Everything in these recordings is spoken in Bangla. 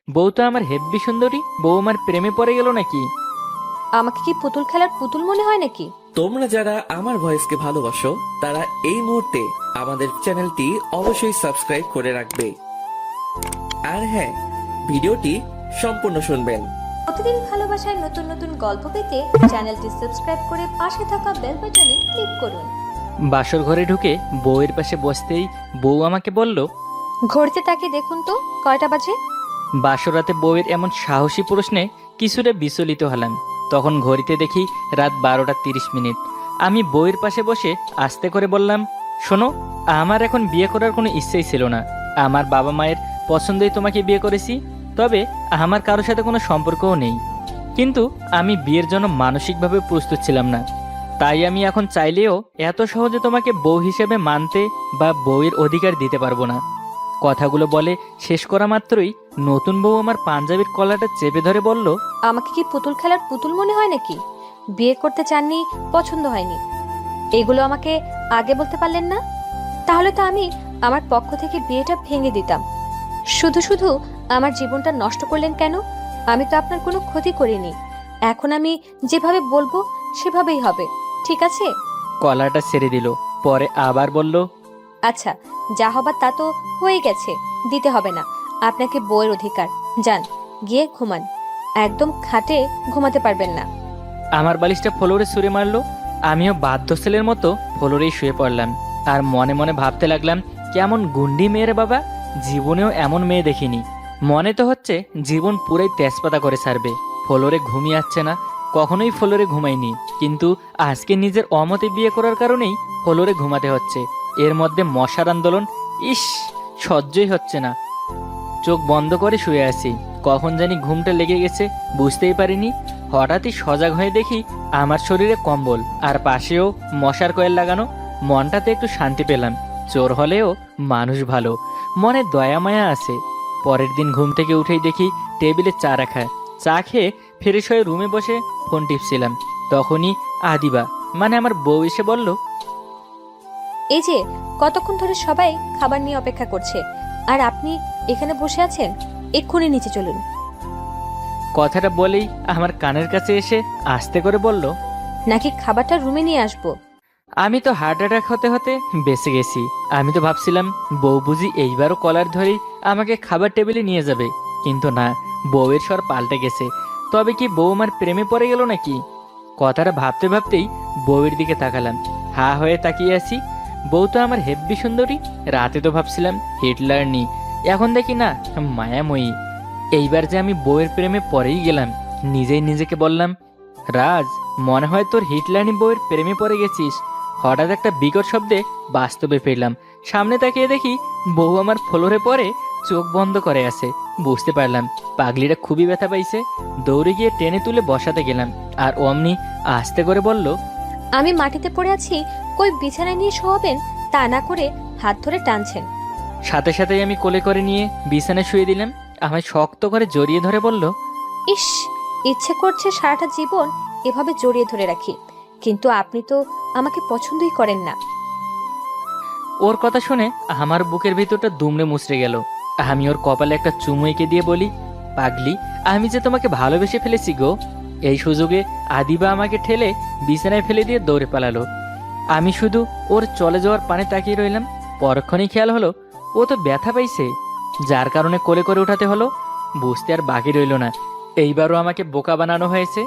বউ তো আমার হেব্বি সুন্দরী, বউ আমার প্রেমে পড়ে গেল নাকি? আমাকে কি পুতুল খেলার পুতুল মনে হয় নাকি? তোমরা যারা আমার ভয়েসকে ভালোবাসো তারা এই মুহূর্তে আমাদের চ্যানেলটি অবশ্যই সাবস্ক্রাইব করে রাখবে। আর হ্যাঁ, ভিডিওটি সম্পূর্ণ শুনবেন। প্রতিদিন ভালোবাসায় নতুন নতুন গল্প পেতে চ্যানেলটি সাবস্ক্রাইব করে পাশে থাকা বেল বাটনে ক্লিক করুন। বাসর ঘরে ঢুকে বউয়ের পাশে বসতেই বউ আমাকে বলল, ঘড়িতে তাকিয়ে দেখুন তো কয়টা বাজে। বাসরাতে বউয়ের এমন সাহসী প্রশ্নে কিছুটা বিচলিত হলাম। তখন ঘড়িতে দেখি রাত 12:30। আমি বউয়ের পাশে বসে আস্তে করে বললাম, শোনো, আমার এখন বিয়ে করার কোনো ইচ্ছেই ছিল না। আমার বাবা মায়ের পছন্দই তোমাকে বিয়ে করেছি। তবে আমার কারোর সাথে কোনো সম্পর্কও নেই। কিন্তু আমি বিয়ের জন্য মানসিকভাবে প্রস্তুত ছিলাম না। তাই আমি এখন চাইলেও এত সহজে তোমাকে বউ হিসেবে মানতে বা বউয়ের অধিকার দিতে পারবো না। কথাগুলো বলে শেষ করা মাত্রই নতুন বউ আমার পাঞ্জাবির কলারটা চেপে ধরে বলল, আমাকে কি পুতুল খেলার পুতুল মনে হয় নাকি? বিয়ে করতে চাননি, পছন্দ হয়নি, এগুলো আমাকে আগে বলতে পারলেন না? তাহলে তো আমি আমার পক্ষ থেকে বিয়েটা ভেঙে দিতাম। শুধু শুধু আমার জীবনটা নষ্ট করলেন কেন? আমি তো আপনার কোনো ক্ষতি করিনি। এখন আমি যেভাবে বলবো সেভাবেই হবে, ঠিক আছে? কলারটা ছেড়ে দিল। পরে আবার বলল, আচ্ছা, যা হবার তা তো হয়ে গেছে, দিতে হবে না। আপনাকে বইয়ের অধিকার। যান, গিয়ে ঘুমান। একদম খাটে ঘুমাতে পারবেন না। আমার বালিশটা ফ্লোরে ছুঁড়ে মারলো। আমিও বাধ্য ছেলের মতো ফ্লোরেই শুয়ে পড়লাম। আর মনে মনে ভাবতে লাগলাম, কেমন গুন্ডি মেয়ের বাবা, জীবনেও এমন মেয়ে দেখিনি। মনে তো হচ্ছে জীবন পুরাই তেজপাতা করে ছাড়বে। ফ্লোরে ঘুমিয়ে আসছে না, কখনোই ফ্লোরে ঘুমাইনি, কিন্তু আজকে নিজের অমতে বিয়ে করার কারণেই ফ্লোরে ঘুমাতে হচ্ছে। এর মধ্যে মশার আন্দোলন, ইস, সহ্যই হচ্ছে না। চোখ বন্ধ করে শুয়ে আছি। কখন জানি ঘুমটা লেগে গেছে, বুঝতেই পারিনি। হঠাৎই সজাগ হয়ে দেখি আমার শরীরে কম্বল, আর পাশেও মশার কয়েল লাগানো। মনটাতে একটু শান্তি পেলাম। চোর হলেও মানুষ ভালো, মনে দয়া মায়া আছে। পরের দিন ঘুম থেকে উঠেই দেখি টেবিলে চা রাখা। চা খেয়ে ফ্রেশ হয়ে রুমে বসে ফোন টিপছিলাম। তখনই আদিবা, মানে আমার বউ, এসে বলল, এই যে, কতক্ষণ ধরে সবাই খাবার নিয়ে অপেক্ষা করছে, আর আপনি এখানে বসে আছেন? এক্ষুনি নিচে চলুন। কথাটা বলেই আমার কানের কাছে এসে আস্তে করে বলল, নাকি খাবারটা রুমে নিয়ে আসবো? আমি তো হার্ট অ্যাটাক হতে হতে বেঁচে গেছি। আমি তো ভাবছিলাম বউ বুঝি এইবারও কলার ধরেই আমাকে খাবার টেবিলে নিয়ে যাবে, কিন্তু না, বউয়ের স্বর পাল্টে গেছে। তবে কি বউ আমার প্রেমে পড়ে গেল নাকি? কথাটা ভাবতে ভাবতেই বউয়ের দিকে তাকালাম। হা হয়ে তাকিয়ে আছি। বউ তো আমার হেব্বি সুন্দরী। রাতে তো ভাবছিলাম হিটলার নি, এখন দেখি না, মায়াময়ী। এইবার যে আমি বউয়ের প্রেমে পড়েই গেলাম। নিজেই নিজেকে বললাম, রাজ, মনে হয় তোর হিটলারনি বউয়ের প্রেমে পড়ে গেছিস। হঠাৎ একটা বিকট শব্দে বাস্তবে ফিরলাম। সামনে তাকিয়ে দেখি বউ আমার ফ্লোরে পড়ে চোখ বন্ধ করে আছে। বুঝতে পারলাম পাগলিটা খুবই ব্যথা পাইছে। দৌড়ে গিয়ে টেনে তুলে বসাতে গেলাম, আর অমনি আস্তে করে বলল, আমি মাটিতে পড়ে আছি, কই বিছানায় নিয়ে শোয়াবেন, তা না করে হাত ধরে টানছেন। সাথে সাথেই আমি কোলে করে নিয়ে বিছানায় শুয়ে দিলাম। আমায় শক্ত করে জড়িয়ে ধরে বলল, ইস, ইচ্ছে করছে সারাটা জীবন এভাবে জড়িয়ে ধরে রাখি, কিন্তু আপনি তো আমাকে পছন্দই করেন না। ওর কথা শুনে আমার বুকের ভিতরটা দুমড়ে মুচড়ে গেল। আমি ওর কপালে একটা চুমু এঁকে দিয়ে বলি, পাগলি, আমি যে তোমাকে ভালোবেসে ফেলেছি গো। এই সুযোগে আদিবা আমাকে ঠেলে বিছানায় ফেলে দিয়ে দৌড়ে পালালো। আমি শুধু ওর চলে যাওয়ার পানে তাকিয়ে রইলাম। পরক্ষণেই খেয়াল হলো ও তো ব্যথা পাইছে, যার কারণে কোলে করে উঠাতে হলো। বুঝতে আর বাকি রইল না, এইবারও আমাকে বোকা বানানো হয়েছে।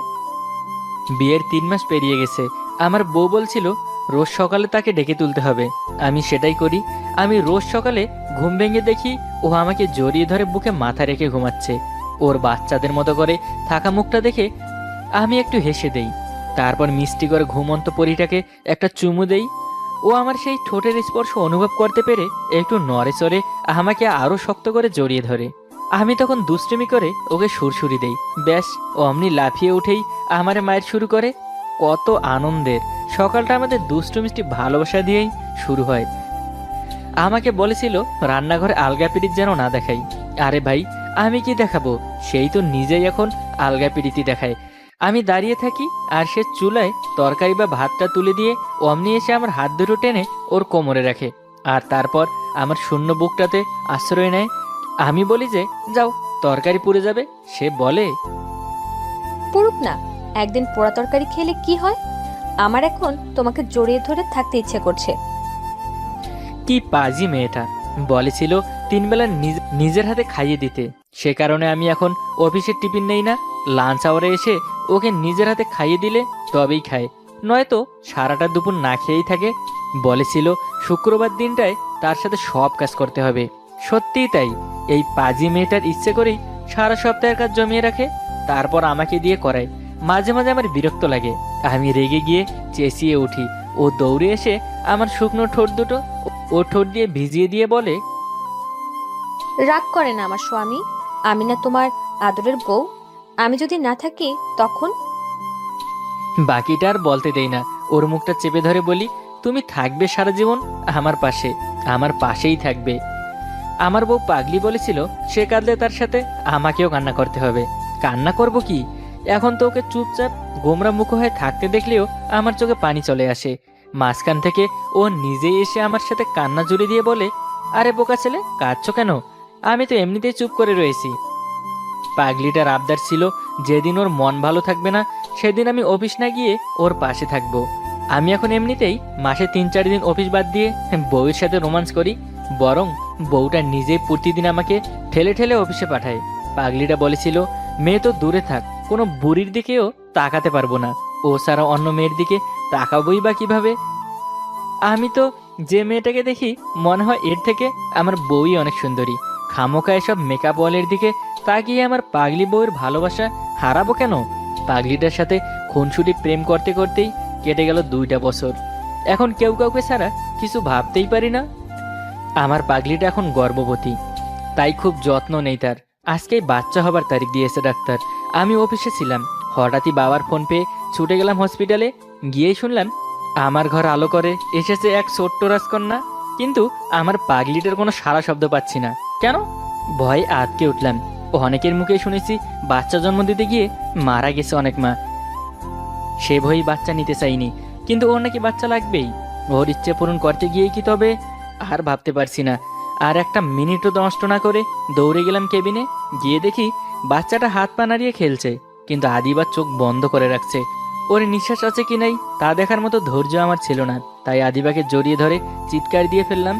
বিয়ের 3 মাস পেরিয়ে গেছে। আমার বউ বলছিল রোজ সকালে তাকে ডেকে তুলতে হবে। আমি সেটাই করি। আমি রোজ সকালে ঘুম ভেঙে দেখি ও আমাকে জড়িয়ে ধরে বুকে মাথা রেখে ঘুমাচ্ছে। ওর বাচ্চাদের মতো করে থাকা মুখটা দেখে আমি একটু হেসে দেই। তারপর মিষ্টি করে ঘুমন্ত পরীটাকে একটা চুমু দেই। ও আমার সেই ঠোঁটের স্পর্শ অনুভব করতে পেরে একটু নড়ে চড়ে আমাকে আরো শক্ত করে জড়িয়ে ধরে। আমি তখন দুষ্টুমি করে ওকে সুরসুরি দেই। ব্যাস, অমনি লাফিয়ে উঠেই আমারে মায়ের শুরু করে। কত আনন্দের! সকালটা আমাদের দুষ্টু মিষ্টি ভালোবাসা দিয়েই শুরু হয়। আমাকে বলেছিল রান্নাঘরে আলগা পিরিত যেন না দেখাই। আরে ভাই, আমি কি দেখাবো? সেই তো নিজেই এখন আলগা পিরিতি দেখায়। আমি দাঁড়িয়ে থাকি আর সে চুলায় তরকারি বা ভাতটা তুলে দিয়ে অমনি এসে আমার হাত দুটো টেনে ওর কোমরে রাখে, আর তারপর আমার শূন্য বুকটাতে আশ্রয় নেয়। আমি বলি যে যাও, তরকারি পুড়ে যাবে। সে বলে, পুরুক না, একদিন পোড়া তরকারি খেলে কি হয়? আমার এখন তোমাকে জড়িয়ে ধরে থাকতে ইচ্ছে করছে। কি পাজি মেয়েটা, বলেছিল 3 বেলা নিজের হাতে খাইয়ে দিতে। সে কারণে আমি এখন অফিসের টিফিন নেই না, লাঞ্চ আওয়ারে এসে ওকে নিজের হাতে খাইয়ে দিলে তবেই খায়, নয়তো সারাটা দুপুর না খেয়েই থাকে। বলেছিল শুক্রবার দিনটায় তার সাথে সব কাজ করতে হবে। সত্যিই তাই, এই পাজি মেয়েটার ইচ্ছে করেই সারা সপ্তাহের কাজ জমিয়ে রাখে, তারপর আমাকে দিয়ে করায়। মাঝে মাঝে আমার বিরক্ত লাগে, আমি রেগে গিয়ে চেঁচিয়ে উঠি। ও দৌড়ে এসে আমার শুকনো ঠোঁট দুটো ও ঠোঁট দিয়ে ভিজিয়ে দিয়ে বলে, রাগ করে না আমার স্বামী? আমি না তোমার আদরের বউ? আমি যদি না থাকি তখন? বাকিটা আর বলতে দেই না, ওর মুখটা চেপে ধরে বলি, তুমি থাকবে সারা জীবন আমার পাশে, আমার পাশেই থাকবে। আমার বউ পাগলি বলেছিল সে কাঁদলে তার সাথে আমাকেও কান্না করতে হবে। কান্না করব কি, এখন তো ওকে চুপচাপ গোমরা মুখ হয়ে থাকতে দেখলেও আমার চোখে পানি চলে আসে। মাঝখান থেকে ও নিজেই এসে আমার সাথে কান্না জুড়ে দিয়ে বলে, আরে বোকা ছেলে, কাঁদছো কেন? আমি তো এমনিতেই চুপ করে রয়েছি। পাগলিটার আবদার ছিল যেদিন ওর মন ভালো থাকবে না সেদিন আমি অফিস না গিয়ে ওর পাশে থাকবো। আমি এখন এমনিতেই মাসে 3-4 দিন অফিস বাদ দিয়ে বউয়ের সাথে রোমান্স করি, বরং বউটা নিজেই প্রতিদিন আমাকে ঠেলে ঠেলে অফিসে পাঠায়। পাগলিটা বলেছিল মেয়ে তো দূরে থাক, কোনো বুড়ির দিকেও তাকাতে পারবো না, ও ছাড়া অন্য মেয়ের দিকে তাকাবই বা কিভাবে? আমি তো যে মেয়েটাকে দেখি মনে হয় এর থেকে আমার বউই অনেক সুন্দরী। খামোকা এসব মেকআপ ওয়ালের দিকে তাকিয়ে আমার পাগলি বউয়ের ভালোবাসা হারাবো কেন? পাগলিটার সাথে খুনসুটি প্রেম করতে করতেই কেটে গেল 2টা বছর। এখন কেউ কাউকে ছাড়া কিছু ভাবতেই পারি না। আমার পাগলিটা এখন গর্ভবতী, তাই খুব যত্ন নেই তার। আজকেই বাচ্চা হবার তারিখ দিয়েছে ডাক্তার। আমি অফিসে ছিলাম, হঠাৎই বাবার ফোন পেয়ে ছুটে গেলাম হসপিটালে। গিয়েই শুনলাম আমার ঘর আলো করে এসেছে এক ছোট্ট রাজকন্যা, কিন্তু আমার পাগলিটার কোনো সারা শব্দ পাচ্ছি না। কেন? ভয়ে আটকে উঠলাম। অনেকের মুখে শুনেছি বাচ্চা জন্ম দিতে গিয়ে মারা গেছে অনেক মা, সে ভয়েই বাচ্চা নিতে চাইনি, কিন্তু ওর নাকি বাচ্চা লাগবেই। ওর ইচ্ছে পূরণ করতে গিয়েই কি তবে? আর ভাবতে পারছি না। আর একটা মিনিটও নষ্ট না করে দৌড়ে গেলাম কেবিনে। গিয়ে দেখি বাচ্চাটা হাত পা নাড়িয়ে খেলছে, কিন্তু আদিবার চোখ বন্ধ করে রাখছে। ওর নিঃশ্বাস আছে কি নাই তা দেখার মতো ধৈর্য আমার ছিল না, তাই আদিবাকে জড়িয়ে ধরে চিৎকার দিয়ে ফেললাম।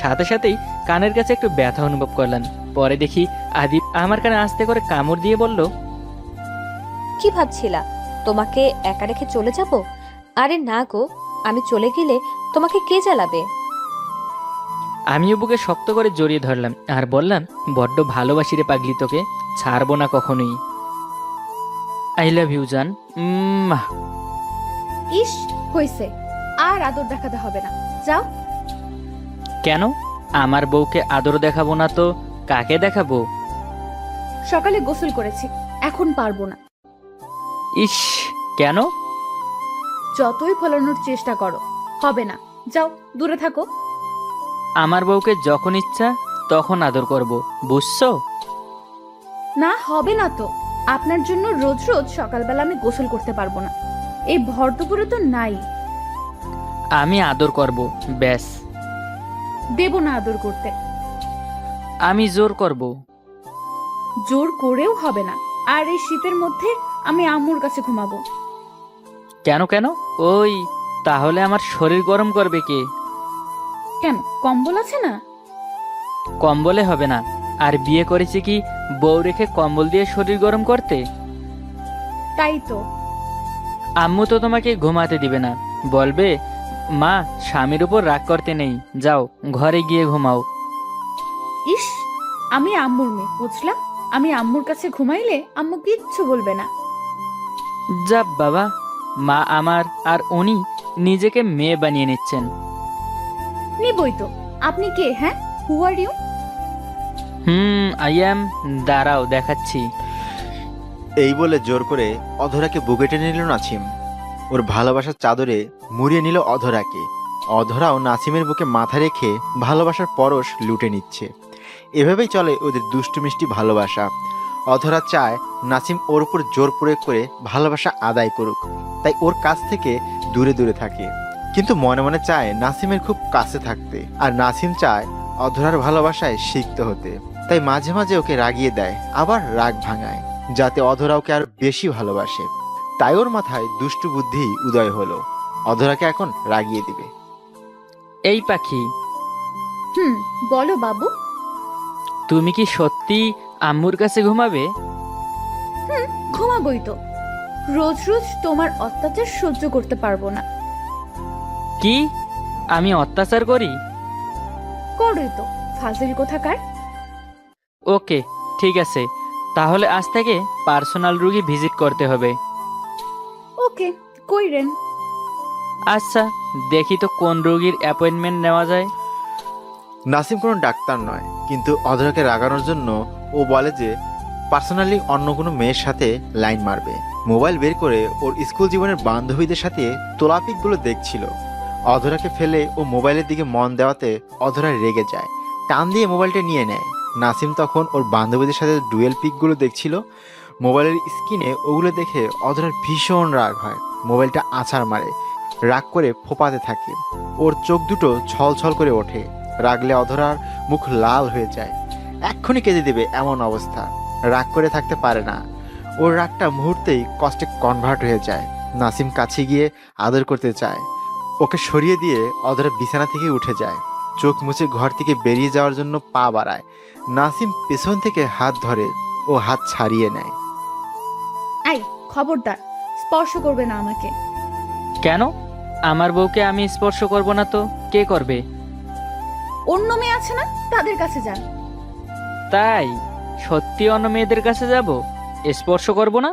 সাথে সাথেই কানের কাছে একটু ব্যথা অনুভব করলাম। পরে দেখি আদিব আমার কানে আস্তে করে কামড় দিয়ে বলল, কি ভাবছিলা তোমাকে একা রেখে চলে যাব? আরে না গো, আমি চলে গেলে তোমাকে কে জ্বালাবে? আমিও বুকে শক্ত করে জড়িয়ে ধরলাম আর বললাম, বড্ড ভালোবাসি রে পাগলি, তোকে ছাড়বো না কখনোই। আই লাভ ইউ জান। ইস, হইছে, আর আদর দেখাতে হবে না, যাও। কেন? আমার বউকে আদর দেখাবো না তো কাকে দেখাবো? সকালে গোসল করেছি, এখন পারবো না। ইস, কেন? যতই ফলানোর চেষ্টা করো হবে না, যাও, দূরে থাকো। আমার বউকে যখন ইচ্ছা তখন আদর করব, বুঝছো? না, হবে না তো। আপনার জন্য রোজ রোজ সকালবেলা আমি গোসল করতে পারবো না, এই ভর দুপুরে তো নাই। আমি আদর করব, ব্যাস। দেব না আদর করতে। আমি জোর করব। জোর করেও হবে না। আর এই শীতের মধ্যে আমি আম্মুর কাছে ঘুমাবো। কেন কেন? ওই, তাহলে আমার শরীর গরম করবে কে? কেন, কম্বল আছে না? কম্বলে হবে না। আর বিয়ে করেছি কি বউ রেখে কম্বল দিয়ে শরীর গরম করতে? তাই তো। আম্মু তো তোমাকে ঘুমাতে দিবে না, বলবে মা স্বামীর উপর রাগ করতে নেই, যাও ঘরে গিয়ে ঘুমাও। ইস, আমি আম্মুর মেয়ে, বুঝলাম। আমি আম্মুর কাছে ঘুমাইলে আম্মু কিচ্ছু বলবে না। যা বাবা, মা আমার আর উনি নিজেকে মেয়ে বানিয়ে নিচ্ছেন। নিবই তো। আপনি কে? হ্যাঁ, হু আর ইউ? I am. দাঁড়াও দেখাচ্ছি। এই বলে জোর করে অধরাকে বুকে টেনে নিল নাসিম। ওর ভালোবাসার চাদরে মুড়িয়ে নিল অধরাকে। অধরাও নাসিমের বুকে মাথা রেখে ভালোবাসার পরশ লুটে নিচ্ছে। এভাবেই চলে ওদের দুষ্টু মিষ্টি ভালোবাসা। অধরা চায় নাসিম ওর উপর জোর প্রয়োগ করে ভালোবাসা আদায় করুক, তাই ওর কাছ থেকে দূরে দূরে থাকে। কিন্তু মনে মনে চায় নাসিমের খুব কাছে থাকতে, আর নাসিম চায় অধরার ভালোবাসায় সিক্ত হতে, তাই মাঝে মাঝে ওকে রাগিয়ে দেয়, আবার রাগ ভাঙায়, যাতে অধরা ওকে আরো বেশি ভালোবাসে। তাই ওর মাথায় দুষ্টু বুদ্ধি উদয় হলো, অধরাকে এখন রাগিয়ে দিবে। এই পাখি, বলো বাবু। তুমি কি সত্যি আম্মুর কাছে ঘুমাবে? ঘুমাবই তো, রোজ রোজ তোমার অত্যাচার সহ্য করতে পারবো না। কি, আমি অত্যাচার করি? করোই তো, ফাজিল কোথাকার। ওকে, ঠিক আছে, তাহলে আজ থেকে পার্সোনাল রুগী ভিজিট করতে হবে। ওকে, কইরেন। আচ্ছা, দেখি তো কোন রোগীর অ্যাপয়েন্টমেন্ট নেওয়া যায়। নাসিম কোনো ডাক্তার নয়, কিন্তু অধরাকে রাগানোর জন্য ও বলে যে পার্সোনালি অন্য কোনো মেয়ের সাথে লাইন মারবে। মোবাইল বের করে ওর স্কুল জীবনের বান্ধবীদের সাথে তোলাপিকগুলো দেখছিল। অধরাকে ফেলে ও মোবাইলের দিকে মন দেওয়াতে অধরা রেগে যায়, টান দিয়ে মোবাইলটা নিয়ে নেয়। নাসিম তখন ওর বান্ধবীদের সাথে ডুয়েল পিকগুলো দেখছিল। মোবাইলের স্ক্রিনে ওগুলো দেখে অধরার ভীষণ রাগ হয়, মোবাইলটা আছাড় মারে, রাগ করে ফোপাতে থাকে। ওর চোখ দুটো ছলছল করে ওঠে, রাগলে অধরার মুখ লাল হয়ে যায়, এক্ষুনি কেঁদে দেবে এমন অবস্থা। রাগ করে থাকতে পারে না, ওর রাগটা মুহূর্তেই কষ্টে কনভার্ট হয়ে যায়। নাসিম কাছে গিয়ে আদর করতে চায়, ওকে সরিয়ে দিয়ে অধরা বিছানা থেকে উঠে যায়, চোখ মুছে ঘর থেকে বেরিয়ে যাওয়ার জন্য পা বাড়ায়। নাসিম পেছন থেকে হাত ধরে, ও হাত ছাড়িয়ে নেয়। আই, খবরদার, স্পর্শ করবে না আমাকে। কেন? আমার বউকে আমি স্পর্শ করব না তো কে করবে? অন্য মেয়ে আছে না, তাদের কাছে যান। তাই? সত্যি অন্য মেয়েদের কাছে যাব? স্পর্শ করব না?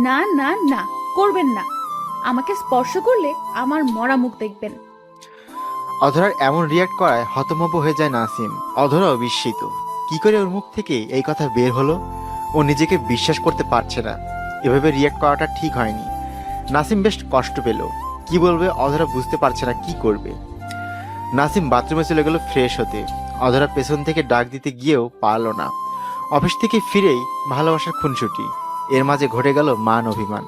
না না না, করবেন না। আমাকে স্পর্শ করলে আমার মরা মুখ দেখবেন। অধরার এমন রিয়াক্ট করায় হতভম্ব হয়ে যায় নাসিম। অধরাও বিস্মিত, কি করে ওর মুখ থেকে এই কথা বের হলো। ও নিজেকে বিশ্বাস করতে পারছে না, এভাবে রিয়াক্ট করাটা ঠিক হয়নি। নাসিম বেশ কষ্ট পেল, কি বলবে অধরা বুঝতে পারছে না কি করবে। নাসিম বাথরুমে চলে গেল ফ্রেশ হতে। অধরা পেছন থেকে ডাক দিতে গিয়েও পারল না। অফিস থেকে ফিরেই ভালোবাসার খুনসুটি, এর মাঝে ঘটে গেল মান অভিমান।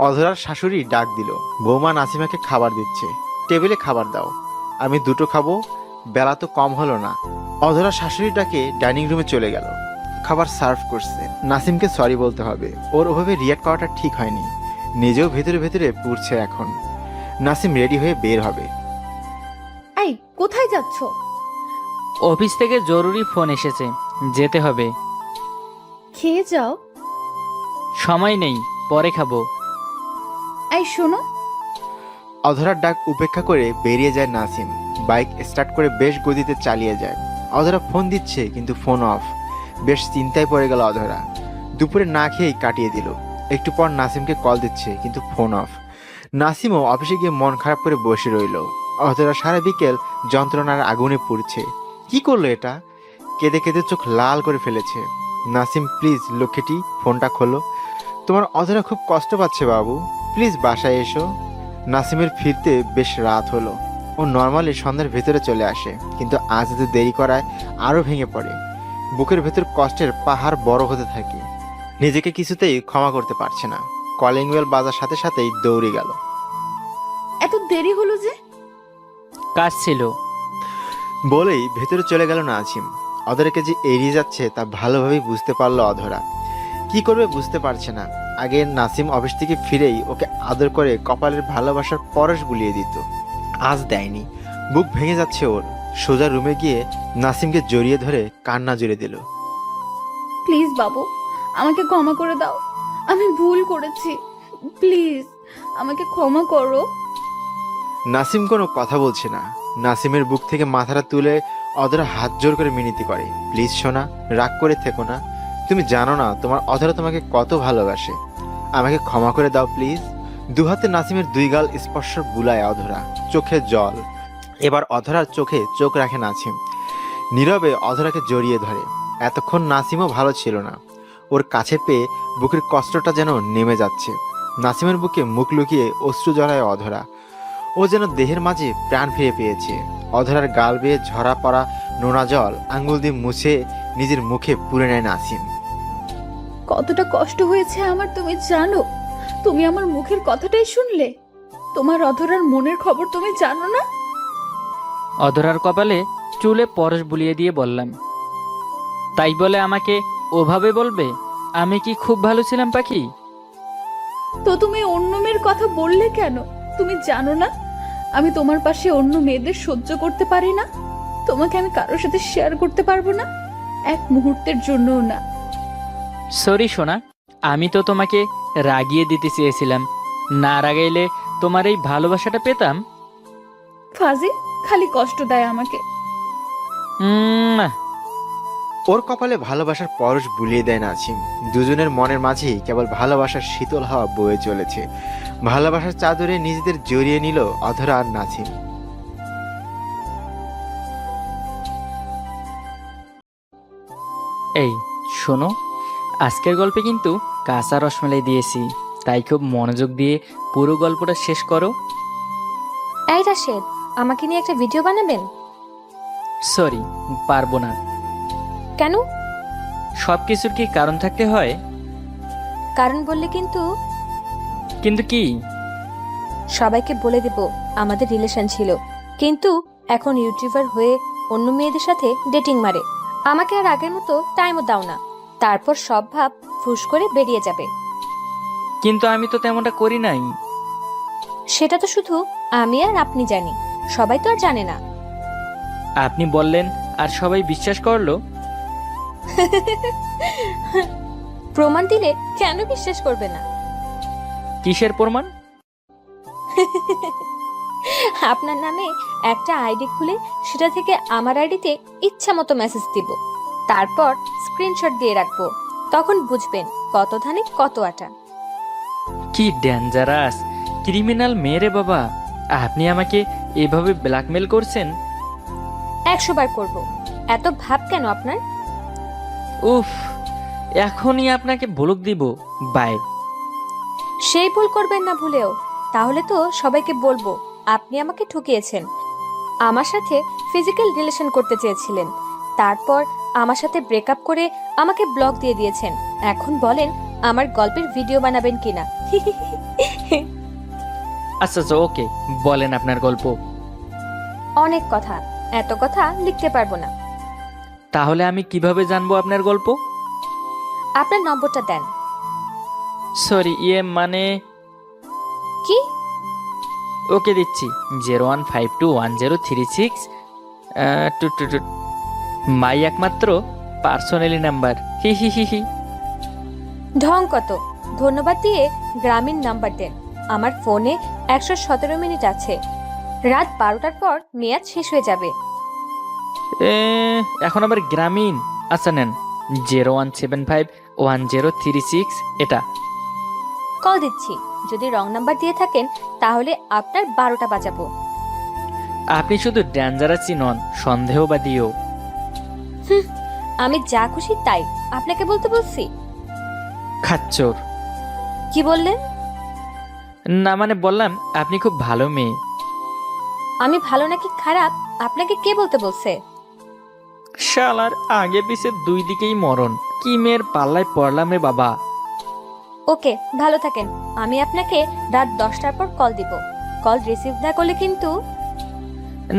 অধরার শাশুড়ি ডাক দিল, বৌমা নাসিমাকে খাবার দিচ্ছে, টেবিলে খাবার দাও, আমি দুটো খাবো, বেলা তো কম হলো না। অধরা শাশুড়ির ডাকে ডাইনিং রুমে চলে গেল, খাবার সার্ভ করছে। নাসিমকে সরি বলতে হবে, ওর ওভাবে রিয়াক্ট করাটা ঠিক হয়নি, নিজেও ভেতরে ভেতরে পুড়ছে এখন। নাসিম রেডি হয়ে বের হবে। এই, কোথায় যাচ্ছ? অফিস থেকে জরুরি ফোন এসেছে, যেতে হবে। খেয়ে যাও। সময় নেই, পরে খাবো। এই শোনো। অধরার ডাক উপেক্ষা করে বেরিয়ে যায় নাসিম, বাইক স্টার্ট করে বেশ গতিতে চালিয়ে যায়। অধরা ফোন দিচ্ছে কিন্তু ফোন অফ, বেশ চিন্তায় পড়ে গেল অধরা। দুপুরে না খেয়েই কাটিয়ে দিল। একটু পর নাসিমকে কল দিচ্ছে কিন্তু ফোন অফ। নাসিমও অফিসে গিয়ে মন খারাপ করে বসে রইল। অধরা সারা বিকেল যন্ত্রণার আগুনে পুড়ছে, কি করলো এটা? কেঁদে কেঁদে চোখ লাল করে ফেলেছে। নাসিম, প্লিজ লক্ষ্মীটি ফোনটা খোলো, তোমার অধরা খুব কষ্ট পাচ্ছে বাবু, প্লিজ বাসায় এসো। নাসিমের ফিরতে বেশ রাত হলো। ও নর্মালি সন্ধ্যার ভেতরে চলে আসে, কিন্তু আজ এত দেরি করায় আরও ভেঙে পড়ে। বুকের ভেতর কষ্টের পাহাড় বড় হতে থাকে, নিজেকে কিছুতেই ক্ষমা করতে পারছে না। কলিং বেল বাজার সাথে সাথেই দৌড়ে গেল। এত দেরি হলো যে? কাজ ছিল। বলেই ভেতরে চলে গেল নাসিম। অধরাকে যে এড়িয়ে যাচ্ছে তা ভালোভাবেই বুঝতে পারলো অধরা, কি করবে বুঝতে পারছে না। আগে নাসিম অফিস থেকে ফিরেই ওকে আদর করে কপালের ভালোবাসার পরশ বুলিয়ে দিত, আজ দেয়নি। বুক ভেঙে যাচ্ছে ওর। সোজা রুমে গিয়ে নাসিমকে জড়িয়ে ধরে কান্না জুড়ে দিল। প্লিজ বাবু, আমাকে ক্ষমা করে দাও, আমি ভুল করেছি, প্লিজ আমাকে ক্ষমা করো। নাসিম কোনো কথা বলছে না। নাসিমের বুক থেকে মাথাটা তুলে অধরা হাত জোর করে মিনতি করে, প্লিজ সোনা, রাগ করে থেকো না, তুমি জানো না তোমার অধরা তোমাকে কত ভালোবাসে, আমাকে ক্ষমা করে দাও প্লিজ। দুহাতে নাসিমের দুই গাল স্পর্শ বুলায় অধরা, চোখে জল। এবার অধরার চোখে চোখ রাখে নাসিম, নীরবে অধরাকে জড়িয়ে ধরে। এতক্ষণ নাসিমও ভালো ছিল না, ওর কাছে পেয়ে বুকের কষ্টটা যেন নেমে যাচ্ছে। নাসিমের বুকে মুখ লুকিয়ে অশ্রু জড়ায় অধরা, ও যেন দেহের মাঝে প্রাণ ফিরে পেয়েছে। অধরার গাল বেয়ে ঝরা পড়া নোনা জল আঙ্গুল দিয়ে মুছে নিজের মুখে পুরে নেয় নাসিম। কতটা কষ্ট হয়েছে আমার তুমি জানো? তুমি আমার মুখের কথাটাই শুনলে, তোমার অধরার মনের খবর তুমি জানো না? অধরার কপালে চুলে পরশ বুলিয়ে দিয়ে বললাম, তাই বলে আমাকে ওভাবে বলবে? আমি কি খুব ভালো ছিলাম পাখি? তো তুমি অন্য মেয়ের কথা বললে কেন? তুমি জানো না আমি তোমার পাশে অন্য মেয়েদের সহ্য করতে পারি না? তোমাকে আমি কারোর সাথে শেয়ার করতে পারবো না, এক মুহূর্তের জন্যও না। সরি সোনা, আমি তো তোমাকে রাগিয়ে দিতে চেয়েছিলাম। না রাগাইলে তোমার এই ভালোবাসাটা পেতাম। ফাজিল, খালি কষ্ট দেয় আমাকে। উম, ওর কপালে ভালোবাসার পরশ বুলিয়ে দেয় নাছিম। দুজনের মনের মাঝেই কেবল ভালোবাসার শীতল হাওয়া বয়ে চলেছে। ভালোবাসার চাদরে নিজেদের জড়িয়ে নিল অধরা আর নাছিম। এই শোনো, আজকের গল্পে কিন্তু কাঁচা রসমালাই দিয়েছি, তাই খুব মনোযোগ দিয়ে পুরো গল্পটা শেষ করো। এই রাশেদ, আমাকে নিয়ে একটা ভিডিও বানাবেন? সরি, পারবো না। কেন? সব কিছুর কি কারণ থাকতে হয়? কারণ বললে কিন্তু কিন্তু কি? সবাইকে বলে দেব আমাদের রিলেশন ছিল, কিন্তু এখন ইউটিউবার হয়ে অন্য মেয়েদের সাথে ডেটিং মারে। আমাকে আর আগের মতো টাইমও দাও না, তারপর সব ভাব ফুস করে বেরিয়ে যাবে। কিন্তু আমি তো তেমনটা করি নাই। সেটা তো শুধু আমি আর আপনি জানি, সবাই তো আর জানে না। আপনি বললেন আর সবাই বিশ্বাস করলো। প্রমাণ দিলে কেন বিশ্বাস করবে না? কিসের প্রমাণ? আপনার নামে একটা আইডি খুলে সেটা থেকে আমার আইডিতে ইচ্ছা মতো মেসেজ দিব, তারপর স্ক্রিনশট দিয়ে রাখবো। তখন বুঝবেন কত ধানে কত আটা। কি ডেঞ্জারাস ক্রিমিনাল মেরে বাবা! আপনি আমাকে এভাবে ব্ল্যাকমেল করছেন? 100 বার করব, এত ভাব কেন আপনার? উফ, এখনই আপনাকে ব্লক দিব। বাই। সেই ভুল করবেন না ভুলেও, তাহলে তো সবাইকে বলবো আপনি আমাকে ঠকিয়েছেন। আমার সাথে ফিজিক্যাল রিলেশন করতে চেয়েছিলেন, তারপর আমার সাথে ব্রেকআপ করে আমাকে ব্লক দিয়ে দিয়েছেন। এখন বলেন আমার গল্পের ভিডিও বানাবেন কিনা? আচ্ছা আচ্ছা, ওকে, বলেন আপনার গল্প। অনেক কথা, এত কথা লিখতে পারবো না। তাহলে আমি কিভাবে জানবো আপনার গল্প? আপনার নম্বরটা দেন। সরি, মানে কি? ওকে দিচ্ছি, 01521036 মাই একমাত্র পার্সোনালি নাম্বার। হি হি হি হি। ঢং কত! ধন্যবাদ দিয়ে গ্রামীণ নাম্বার দেন। আমার ফোনে 117 মিনিট আছে, রাত 12টার পর মেয়াদ শেষ হয়ে যাবে। এখন আবার গ্রামীণ? আচ্ছা নেন, 01751036 এটা। কল দিচ্ছি, যদি রং নাম্বার দিয়ে থাকেন তাহলে আপনার 12টা বাজাবো। আপনি শুধু ডেঞ্জারাসই নন, সন্দেহবাদীও। আমি যা খুশি তাই আপনাকে বলতে বলছি। খাচ্চর। কি বললেন? না মানে বললাম আপনি খুব ভালো মেয়ে। আমি ভালো নাকি খারাপ আপনাকে কে বলতে বলছে? শালার আগে পিছে দুই দিকেই মরণ। কি মেয়ের পাল্লায় পড়লাম রে বাবা। ওকে, ভালো থাকেন। আমি আপনাকে রাত 10টার পর কল দিব। কল রিসিভ না করলে কিন্তু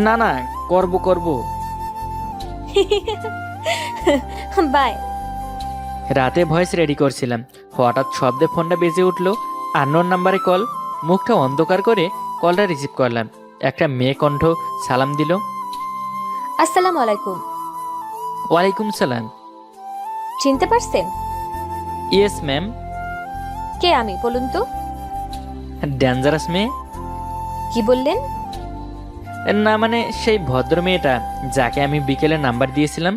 না না, করব করব। বাই। রাতে ভয়েস রেডি করছিলাম, হঠাৎ শব্দে ফোনটা বেজে উঠলো। আননোন নাম্বারে কল। মুখটা অন্ধকার করে কলটা রিসিভ করলাম। একটা মেয়ে কণ্ঠ সালাম দিল। আসসালামু আলাইকুম। ওয়ালাইকুম সালাম। চিনতে পারছেন? Yes ma'am. কে আমি বলুন তো? ডেঞ্জারাস মেয়ে। কি বললেন? না মানে সেই ভদ্র মেয়েটা যাকে আমি বিকেলে নাম্বার দিয়েছিলাম।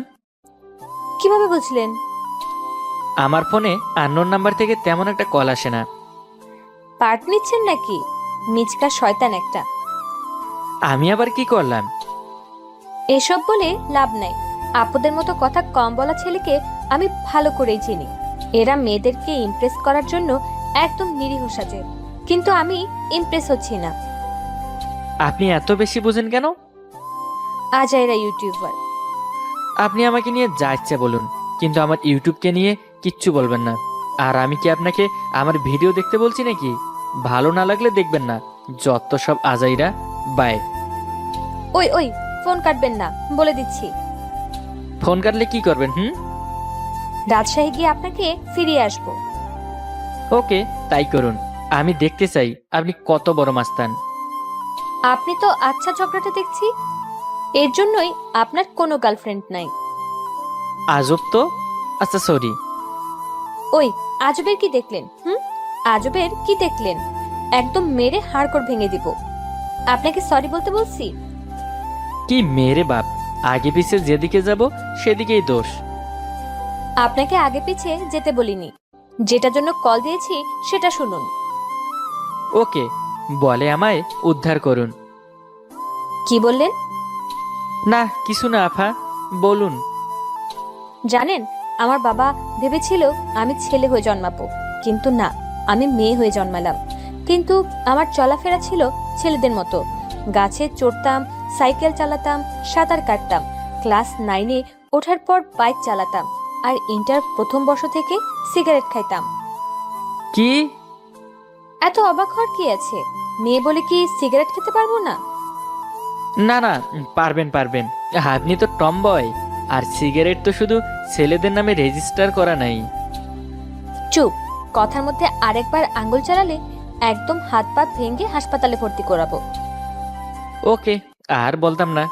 কিভাবে বুঝলেন? আমার ফোনে আননোন নাম্বার থেকে তেমন একটা কল আসে না। পার্ট নিচ্ছেন নাকি? মিচকা শয়তান একটা। আমি আবার কি করলাম? এসব বলে লাভ নাই। আপুদের মতো কথা কম বলা ছেলেকে আমি ভালো করেই চিনি। এরা মেয়েদেরকে ইমপ্রেস করার জন্য একদম নিরীহ সাজে, কিন্তু আমি ইমপ্রেস হচ্ছি না। আপনি এত বেশি বুঝেন কেন? আজ এরা ইউটিউবার। আপনি আমাকে নিয়ে যা ইচ্ছে বলুন, কিন্তু আমার ইউটিউবকে নিয়ে কিচ্ছু বলবেন না। আর আমি কি আপনাকে আমার ভিডিও দেখতে বলছি নাকি? ভালো না লাগলে দেখবেন না, যত সব আজাইরা। বাই। ওই ওই, ফোন কাটবেন না, বলে দিচ্ছি। ফোন কাটলে কি করবেন? রাজশাহী গিয়ে আপনাকে ফিরিয়ে আসবো। ওকে, তাই করুন। আমি দেখতে চাই আপনি কত বড় মাস্তান। আপনি তো আচ্ছা ঝগড়াটা দেখছি, এর জন্যই আপনার কোনো গার্লফ্রেন্ড নাই। আজব তো। আচ্ছা সরি। ওই আজবের কি দেখলেন? আজবের কি দেখলেন? একদম মেরে হাড়কড় ভেঙে দিব। আপনাকে সরি বলতে বলছি। কি মেরে বাপ, আগে পিছে যেদিকে যাব সেদিকেই দোষ। আপনাকে আগে পিছে যেতে বলিনি, যেটার জন্য কল দিয়েছি সেটা শুনুন। ওকে, বলে আমায় উদ্ধার করুন। কি বললেন? না কিছু না আফা, বলুন। জানেন, আমার বাবা ভেবেছিল আমি ছেলে হয়ে জন্মাবো, কিন্তু না, আমি মেয়ে হয়ে জন্মালাম। কিন্তু আমার চলাফেরা ছিল ছেলেদের মতো। গাছে চড়তাম, সাইকেল চালাতাম, সাঁতার কাটতাম, ক্লাস 9-এ ওঠার পর বাইক চালাতাম, আর ইন্টার প্রথম বর্ষ থেকে সিগারেট খাইতাম। কি? এত অবাক হওয়ার কি আছে? মেয়ে বলে কি সিগারেট খেতে পারবো না? না না, পারবেন পারবেন। আপনি তো টমবয়, আর সিগারেট তো শুধু ছেলেদের নামে রেজিস্টার করা নাই। চুপ! কথার মধ্যে আরেকবার আঙ্গুল চালালে একদম হাত পা ভেঙে হাসপাতালে ভর্তি করাবো। ওকে, আর বলতাম না।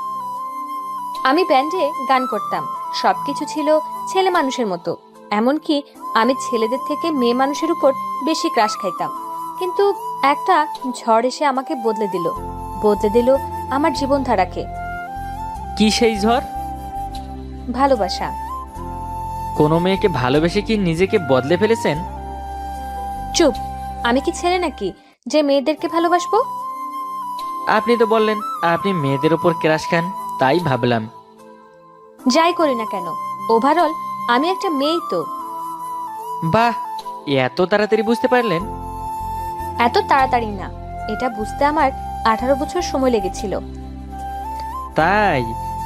আমি ব্যান্ডে গান করতাম, সবকিছু ছিল ছেলে মানুষের মতো। এমনকি আমি ছেলেদের থেকে মেয়ে মানুষের উপর বেশি ক্রাশ খাইতাম। কিন্তু একটা ঝড় এসে আমাকে বদলে দিল আমার জীবনধারাকে। কি সেই ঝড়? ভালোবাসা। কোনো মেয়েকে ভালোবেসে কি নিজেকে বদলে ফেলেছেন? চুপ! আমি কি ছেলে নাকি যে মেয়েদেরকে ভালোবাসবো? আপনি তো বললেন আপনি মেয়েদের ওপর ক্রাশ খান, তাই ভাবলাম। যাই করি না কেন, ওভারঅল আমি একটা মেয়েই তো। বাহ, এত তাড়াতাড়ি বুঝতে পারলেন? এত তাড়াতাড়ি না, এটা বুঝতে আমার 18 বছর সময় লেগেছিল। তাই?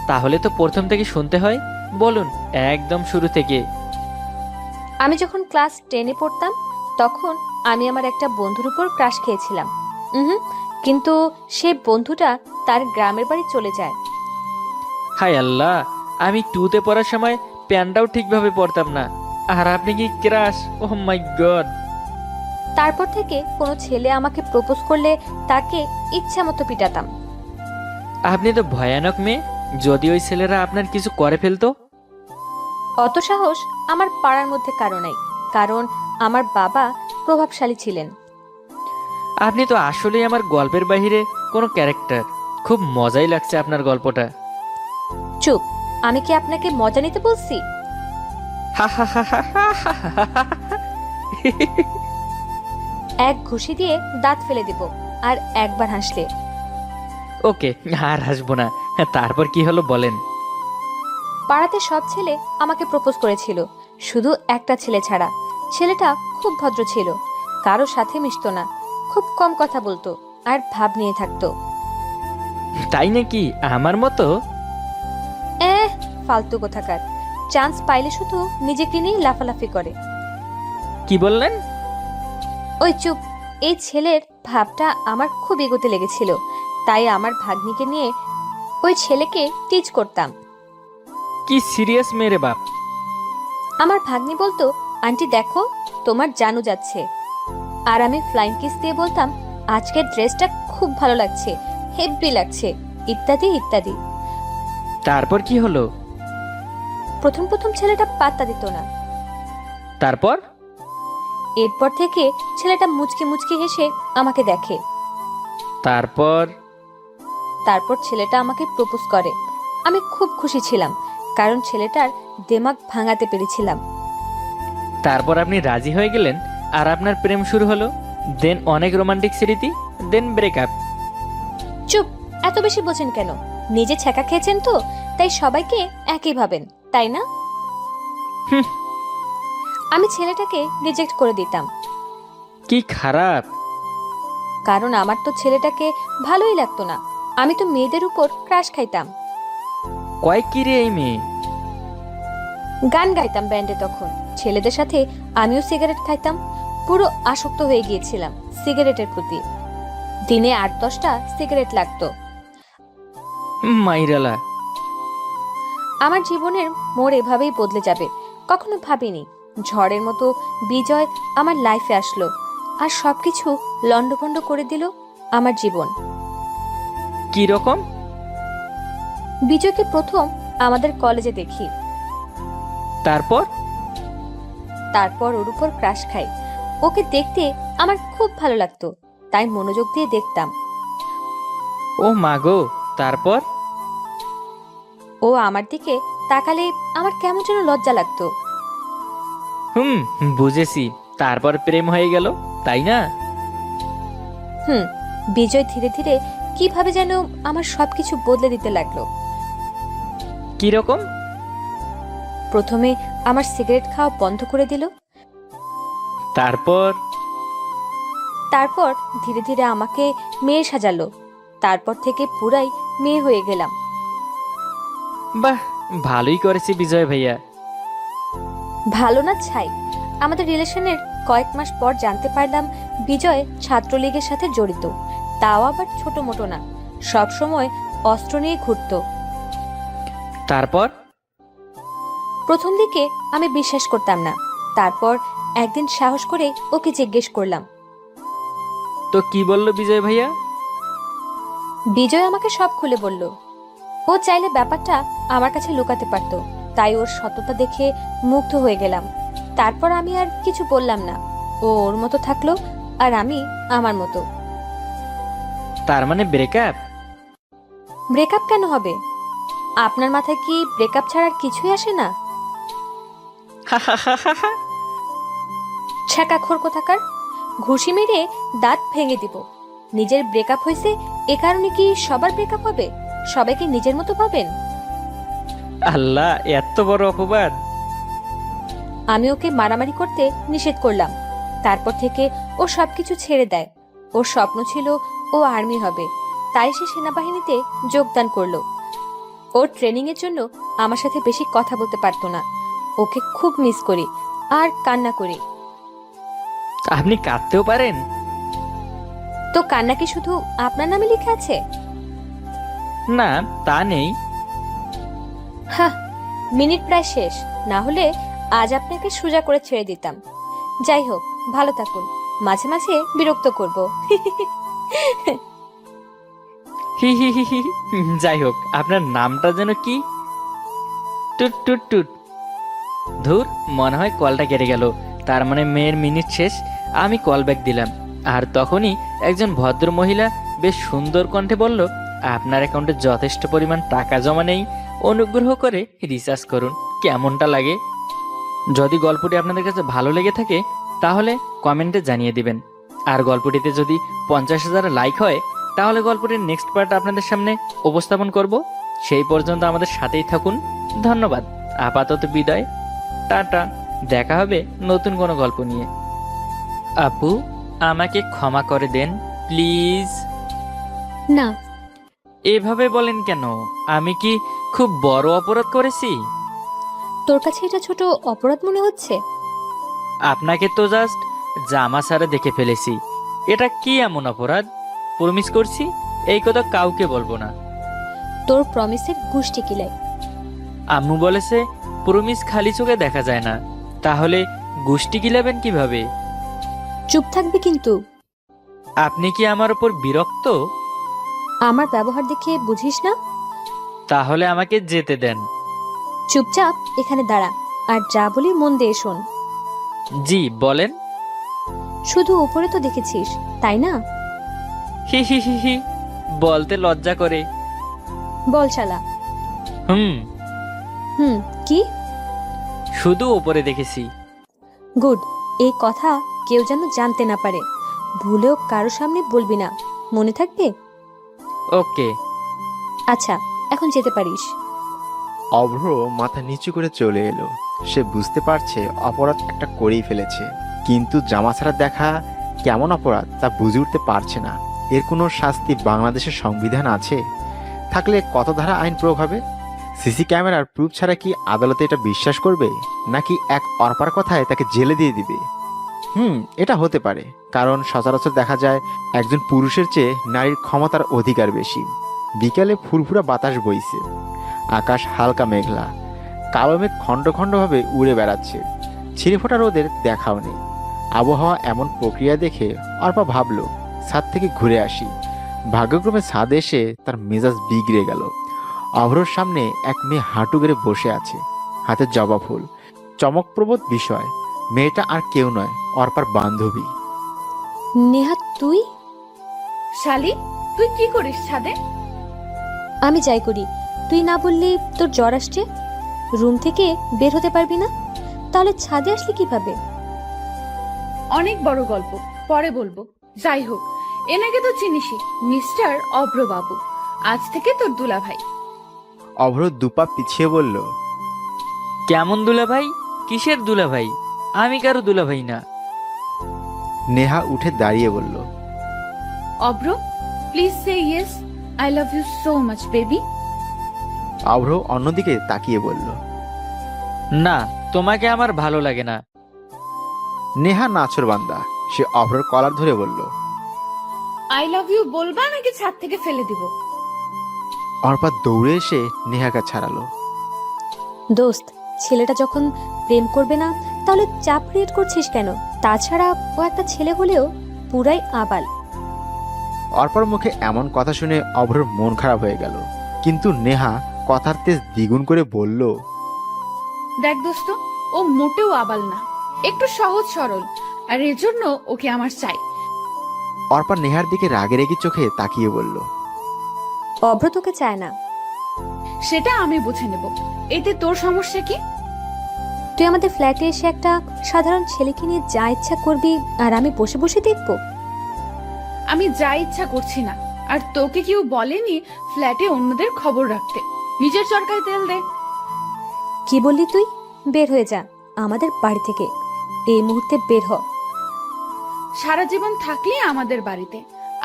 তাহলে তো প্রথম থেকে শুনতে হয়। বলুন, একদম শুরু থেকে। আমি যখন ক্লাস 10-এ পড়তাম, তখন আমি আমার একটা বন্ধুর উপর ক্রাশ খেয়েছিলাম। কিন্তু সেই বন্ধুটা তার গ্রামের বাড়ি চলে যায়। হায় আল্লাহ, আমি 2তে পড়ার সময় প্যান্টটাও ঠিকভাবে পরতাম না, আর আপনি কি ক্রাশ! ওহ মাই গড! তারপর থেকে কোনো ছেলে আমাকে প্রপোজ করলে তাকে ইচ্ছা মতো পিটাতাম। আপনি তো ভয়ানক মেয়ে। যদি ওই ছেলেরা আপনার কিছু করে ফেলতো? অত সাহস আমার পাড়ার মধ্যে কারো নাই, কারণ আমার বাবা প্রভাবশালী ছিলেন। আপনি তো আসলেই আমার গল্পের বাইরে কোনো ক্যারেক্টার। খুব মজাই লাগছে আপনার গল্পটা। চুপ! আমি কি আপনাকে মজা নিতে বলছি? হা হা হা হা হা হা হা হা। এক ঘুষি দিয়ে দাঁত ফেলে দেব আর একবার হাসলে। ওকে, আর হাসবো না। তারপর কি হলো বলেন। পাড়াতে সব ছেলে আমাকে প্রপোজ করেছিল, শুধু একটা ছেলে ছাড়া। ছেলেটা খুব ভদ্র ছিল, কারো সাথে মিশতো না, খুব কম কথা বলতো, আর ভাব নিয়ে থাকতো। তাই নাকি? আমার মতো? ফালতু কোথাকার! চান্স পাইলে শুধু নিজেকে নিয়ে লাফালাফি করে। কি বললেন? ওই চুপ! এই ছেলের ভাবটা আমার খুব এগোতে লেগেছিল, তাই আমার ভাগ্নিকে নিয়ে ওই ছেলেকে টিচ করতাম। কি সিরিয়াস মেরে বাপ! আমার ভাগ্নি বলতো, আন্টি দেখো, তোমার জানু যাচ্ছে। আর আমি ফ্লাইং কিস দিয়ে বলতাম, আজকের ড্রেসটা খুব ভালো লাগছে, হেব্বি লাগছে, ইত্যাদি ইত্যাদি। তারপর কি হলো? প্রথম প্রথম ছেলেটা পাত্তা দিত না। তারপর? এরপর থেকে ছেলেটা মুচকি মুচকি হেসে আমাকে দেখে। তারপর? তারপর ছেলেটা আমাকে প্রপোজ করে। আমি খুব খুশি ছিলাম, কারণ ছেলেটার দিমাগ ভাঙাতে পেরেছিলাম। তারপর আপনি রাজি হয়ে গেলেন, আর আপনার প্রেম শুরু হলো। দেন অনেক রোমান্টিক স্মৃতি, দেন ব্রেকআপ। চুপ! এত বেশি বোঝেন কেন? নিজে ছ্যাঁকা খেয়েছেন তো, তাই সবাইকে একই ভাবেন, তাই না? হুম। আমি ছেলেটাকে রিজেক্ট করে দিতাম, কি খারাপ! কারণ আমার তো ছেলেটাকে ভালোই লাগতো না। আমি তো মেয়েদের উপর ক্রাশ খাইতাম। কয় কি রে এই মেয়ে! গান গাইতাম ব্যান্ডে, তখন ছেলেদের সাথে আমিও সিগারেট খাইতাম। পুরো আসক্ত হয়ে গিয়েছিলাম সিগারেটের প্রতি। দিনে 8-10টা সিগারেট লাগতো। মাইরালা। আমার জীবনের মোড় এভাবেই বদলে যাবে কখনো ভাবিনি। ঝড়ের মতো বিজয় আমার লাইফে আসলো আর সবকিছু লন্ডভন্ড করে দিল আমার জীবন। কি রকম? বিজয়কে প্রথম আমাদের কলেজে দেখি, তারপর? তারপর ওর উপর ক্রাশ খাই। ওকে দেখতে আমার খুব ভালো লাগতো, তাই মনোযোগ দিয়ে দেখতাম। ও মাগো, তারপর? ও আমার দিকে তাকালে আমার কেমন যেন লজ্জা লাগতো। হুম, বুঝেছি। তারপর প্রেম হয়ে গেল, তাই না? হুম, বিজয় ধীরে ধীরে কিভাবে যেন আমার সবকিছু বদলে দিতে লাগলো। কি রকম? প্রথমে আমার সিগারেট খাওয়া বন্ধ করে দিল, তারপর? তারপর ধীরে ধীরে আমাকে মেয়ে সাজালো। তারপর থেকে পুরাই মেয়ে হয়ে গেলাম। বাহ, ভালোই করেছি বিজয় ভাইয়া। ভালো না ছাই। আমাদের রিলেশনের কয়েক মাস পর জানতে পারলাম বিজয় ছাত্রলীগের সাথে জড়িত, তাও আবার ছোট মোটো না, সব সময় অস্ত্র নিয়ে ঘুরতো। তারপর? প্রথম দিকে আমি বিশ্বাস করতাম না, তারপর একদিন সাহস করে ওকে জিজ্ঞেস করলাম। তো কি বললো বিজয় ভাইয়া? বিজয় আমাকে সব খুলে বলল। ও চাইলে ব্যাপারটা আমার কাছে লুকাতে পারত, তাই ওর সততা দেখে মুগ্ধ হয়ে গেলাম। তারপর আমি আর কিছু বললাম না। ও ওর মতো থাকলো আর আমি আমার মতো। তার মানে ব্রেকআপ? ব্রেকআপ কেন হবে? আপনার মাথায় কি ব্রেকআপ ছাড়া আর কিছুই আসে না? ছ্যাঁকাখোর কোথাকার, ঘুষি মেরে দাঁত ভেঙে দিব। নিজের ব্রেকআপ হয়েছে এ কারণে কি সবার ব্রেকআপ হবে? সবাইকে নিজের মতো পাবেন? আল্লাহ, এত বড় অপবাদ! আমি ওকে মারামারি করতে নিষেধ করলাম। তারপর থেকে ও সবকিছু ছেড়ে দেয়। ওর স্বপ্ন ছিল ও আর্মি হবে, তাই সে সেনাবাহিনীতে যোগদান করলো। ওর ট্রেনিং এর জন্য আমার সাথে বেশি কথা বলতে পারতো না। ওকে খুব মিস করি আর কান্না করি। আপনি কাঁদতেও পারেন? তো কান্না কি শুধু আপনার নামে লেখা আছে? না, তা নেই। হ্যাঁ, মিনিট প্রায় শেষ, না হলে আজ আপনাকে সোজা করে ছেড়ে দিতাম। যাই হোক, ভালো থাকুন, মাঝে মাঝে বিরক্ত করব। হি হি হি হি। যাই হোক, আপনার নামটা যেন কি? টুট টুট টুট। ধুর, মনে হয় কলটা কেটে গেল। তার মানে মেয়ের মিনিট শেষ। আমি কল ব্যাক দিলাম, আর তখনই একজন ভদ্র মহিলা বেশ সুন্দর কণ্ঠে বলল, আপনার অ্যাকাউন্টে যথেষ্ট পরিমাণ টাকা জমা নেই, অনুগ্রহ করে রিচার্জ করুন। কেমনটা লাগে? যদি গল্পটি আপনাদের কাছে ভালো লেগে থাকে তাহলে কমেন্টে জানিয়ে দিবেন। আর গল্পটিতে যদি 50,000 লাইক হয় তাহলে গল্পটির নেক্সট পার্ট আপনাদের সামনে উপস্থাপন করব। সেই পর্যন্ত আমাদের সাথেই থাকুন। ধন্যবাদ। আপাতত বিদায়, টাটা। দেখা হবে নতুন কোনো গল্প নিয়ে। আপু, আমাকে ক্ষমা করে দেন প্লিজ। না, এভাবে বলেন কেন? আমি কি খুব বড় অপরাধ করেছি? তোর কাছে এটা ছোট অপরাধ মনে হচ্ছে? আপনাকে তো জাস্ট জামা সারে দেখে ফেলেছি। এটা কি এমন অপরাধ? প্রমিস করছি এই কথা কাউকে বলবো না। তোর প্রমিসের গুষ্টি কিলাই। আম্মু বলেছে প্রমিস খালি চোখে দেখা যায় না, তাহলে গুষ্টি গিলাবেন কিভাবে? চুপ থাকবি কিন্তু। আপনি কি আমার উপর বিরক্ত? আমার ব্যবহার দেখে বুঝিস না? তাহলে আমাকে যেতে দেন। চুপচাপ এখানে দাঁড়া, আর যা বলি মন দিয়ে শোন। জি বলেন। শুধু উপরে তো দেখেছিস, তাই না? হি হি হি হি, বলতে লজ্জা করে। বল শালা। হুম, কি? শুধু উপরে দেখেছি। গুড। এই কথা কেউ যেন জানতে না পারে। ভুলেও কারো সামনে বলবি না, মনে থাকবে? ওকে। আচ্ছা, এখন যেতে পারিস। অভ্র মাথা নিচু করে চলে এলো। সে বুঝতে পারছে অপরাধ একটা করেই ফেলেছে, কিন্তু জামা ছাড়া দেখা কেমন অপরাধ তা বুঝে উঠতে পারছে না। এর কোনো শাস্তি বাংলাদেশের সংবিধান আছে? থাকলে কত ধারা আইন প্রয়োগ হবে? সিসি ক্যামেরার প্রুফ ছাড়া কি আদালতে এটা বিশ্বাস করবে, নাকি এক অর্পার কথায় তাকে জেলে দিয়ে দিবে? এটা হতে পারে, কারণ সচরাচর দেখা যায় একজন পুরুষের চেয়ে নারীর ক্ষমতার অধিকার বেশি। বিকালে ফুরফুরা বাতাস বইছে, আকাশ হালকা মেঘলা, কালো মেঘ খণ্ড খণ্ডভাবে উড়ে বেড়াচ্ছে। ছিঁড়ে ফোটা রোদের দেখাও নেই। আবহাওয়া এমন প্রক্রিয়া দেখে অর্পা ভাবলো ছাদ থেকে ঘুরে আসি। ভাগ্যক্রমে ছাদে এসে তার মেজাজ বিগড়ে গেল। অভ্রর সামনে এক মেয়ে হাঁটু গেড়ে বসে আছে, হাতে জবা ফুল। চমকপ্রদ বিষয়, মেয়েটা আর কেউ নয়, অর্পার বান্ধবী। নেহা তুই? শালি, তুই কি করিস ছাদে? আমি যাই করি, তুই না বললি তোর জ্বর আসছে, রুম থেকে বের হতে পারবি না, তাহলে ছাদে আসলি কিভাবে? অনেক বড় গল্প, পরে বলবো। যাই হোক, এনাকে তো চিনিসই, মিস্টার অভ্র বাবু। আজ থেকে তোর দুলাভাই। অভ্র দুপা পিছিয়ে বলল, কেমন দুলাভাই? কিসের দুলাভাই? আমি কারো দুলাভাই না। নেহা উঠে দাঁড়িয়ে বলল, Abhra, please say yes, I love you so much baby. Abhra অন্যদিকে তাকিয়ে বলল, না, তোমাকে আমার ভালো লাগে না। নেহা নাছোড়বান্দা, সে অভ্রর কলার ধরে বলল। আই লাভ ইউ বলবা নাকি ছাদ থেকে ফেলে দিব? অর্পা দৌড়ে এসে নেহাকে ছাড়ালো। দোস্ত, ছেলেটা যখন প্রেম করবে না তাহলে চাপ ক্রিয়েট করছিস কেন? তাছাড়া ও একটা ছেলে হলেও পুরাই আবাল। অর্পার মুখে এমন কথা শুনে অভ্রর মন খারাপ হয়ে গেল, কিন্তু নেহা কথার তেজ দ্বিগুণ করে বলল, দেখ দোস্ত, ও মোটেও আবাল না, একটু সহজ সরল, আর এজন্য ওকে আমার চাই। অর্পা নেহার দিকে রাগে রেগে চোখে তাকিয়ে বলল, অভ্র তোকে চায় না। সেটা আমি বুঝে নেব, এতে তোর সমস্যা কি? তুই আমাদের ফ্ল্যাটে এসে একটা সাধারণ ছেলেকে নিয়ে যা ইচ্ছা করবি আর আমি বসে বসে দেখবো? আমি যা ইচ্ছা করছি না, আর তোকে কেউ বলেনি ফ্ল্যাটে অন্যদের খবর রাখতে। নিজের চরকায় তেল দে। কি বললি তুই? বের হয়ে যা আমাদের বাড়ি থেকে, এই মুহূর্তে বের হ। সারা জীবন থাকলি আমাদের বাড়িতে,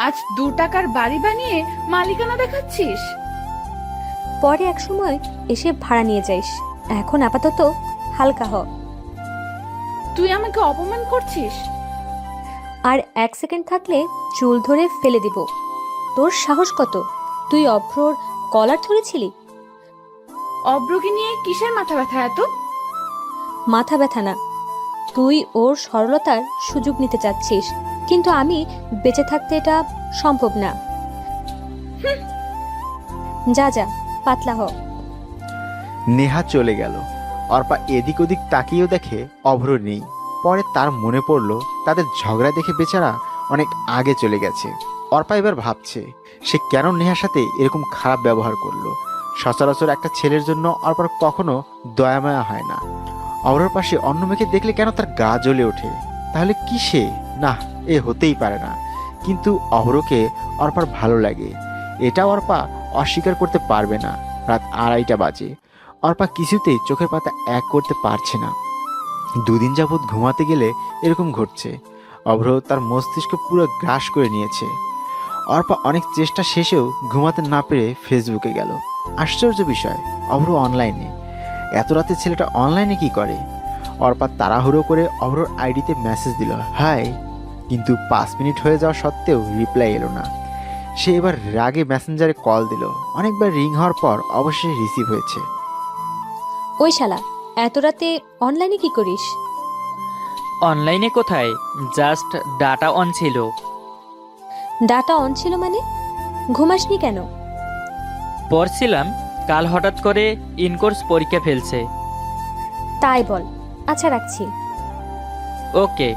আজ 2 টাকার বাড়ি বানিয়ে মালিকানা দেখাচ্ছিস। পরে এক সময় এসে ভাড়া নিয়ে যাইস, এখন আপাতত হালকা হ। তুই আমাকে অপমান করছিস। আর 1 সেকেন্ড থাকলে চুল ধরে ফেলে দিব। তোর সাহস কত? তুই অভ্রর কলার ধরেছিলি? অব্রকে নিয়ে কিসের মাথা ব্যথা এত? মাথা ব্যথা না, তুই ওর সরলতার সুযোগ নিতে চাচ্ছিস, কিন্তু আমি বেঁচে থাকতে এটা সম্ভব না। যা যা, পাতলা হ। নেহা চলে গেল। অর্পা এদিক ওদিক তাকিয়েও দেখে অভ্র নেই। পরে তার মনে পড়ল তাদের ঝগড়া দেখে বেচারা অনেক আগে চলে গেছে। অর্পা এবার ভাবছে সে কেন নেহার সাথে এরকম খারাপ ব্যবহার করলো। সচরাচর একটা ছেলের জন্য অর্পার কখনো দয়ামায়া হয় না। অভ্রর পাশে অন্য মেয়েকে দেখলে কেন তার গা জ্বলে ওঠে। তাহলে কি সে? না, এ হতেই পারে না। কিন্তু অভ্রকে অর্পার ভালো লাগে, এটা অর্পা অস্বীকার করতে পারবে না। রাত 2:30 বাজে। অর্পা কিছুতেই চোখের পাতা এক করতে পারছে না। 2 দিন যাবৎ ঘুমাতে গেলে এরকম ঘটছে। অভ্র তার মস্তিষ্ক পুরো গ্রাস করে নিয়েছে। অর্পা অনেক চেষ্টা শেষেও ঘুমাতে না পেরে ফেসবুকে গেল। আশ্চর্য বিষয়, অভ্র অনলাইনে। এত রাতে ছেলেটা অনলাইনে কি করে? অর্পা তাড়াহুড়ো করে অভ্রর আইডিতে মেসেজ দিল, হাই, কিন্তু 5 মিনিট হয়ে যাওয়া সত্ত্বেও রিপ্লাই এলো না। সে এবার রাগে মেসেঞ্জারে কল দিল। অনেকবার রিং হওয়ার পর অবশ্যই রিসিভ হয়েছে। ওই শালা, এত রাতে অনলাইনে কি করিস? অনলাইনে কোথায়, জাস্ট ডাটা অন ছিল। ডাটা অন ছিল মানে? ঘুমাসনি কেন? পড়ছিলাম, কাল হঠাৎ করে ইনকোর্স পরীক্ষা ফেলছে। তাই বল। আচ্ছা, রাখছি। ওকে।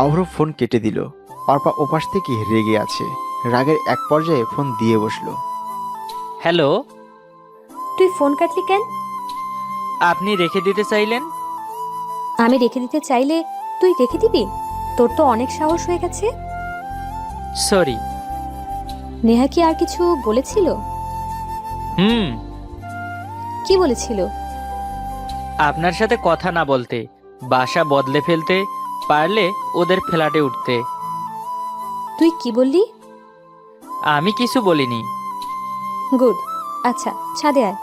অভ্র ফোন কেটে দিল। অর্পা ওপাশ থেকে রেগে আছে। রাগের এক পর্যায়ে ফোন দিয়ে বসলো। হ্যালো, তুই ফোন কাটলি কেন? আপনি রেখে দিতে চাইলেন। আমি রেখে দিতে চাইলে তুই রেখে দিবি? তোর তো অনেক সাহস হয়ে গেছে। সরি। নেহা কি আর কিছু বলেছিল? হুম, কি বলেছিল? আপনার সাথে কথা না বলতে, বাসা বদলে ফেলতে, পারলে ওদের ফ্ল্যাটে উঠতে। তুই কি বললি? আমি কিছু বলিনি। গুড। আচ্ছা, ছাদে আয়।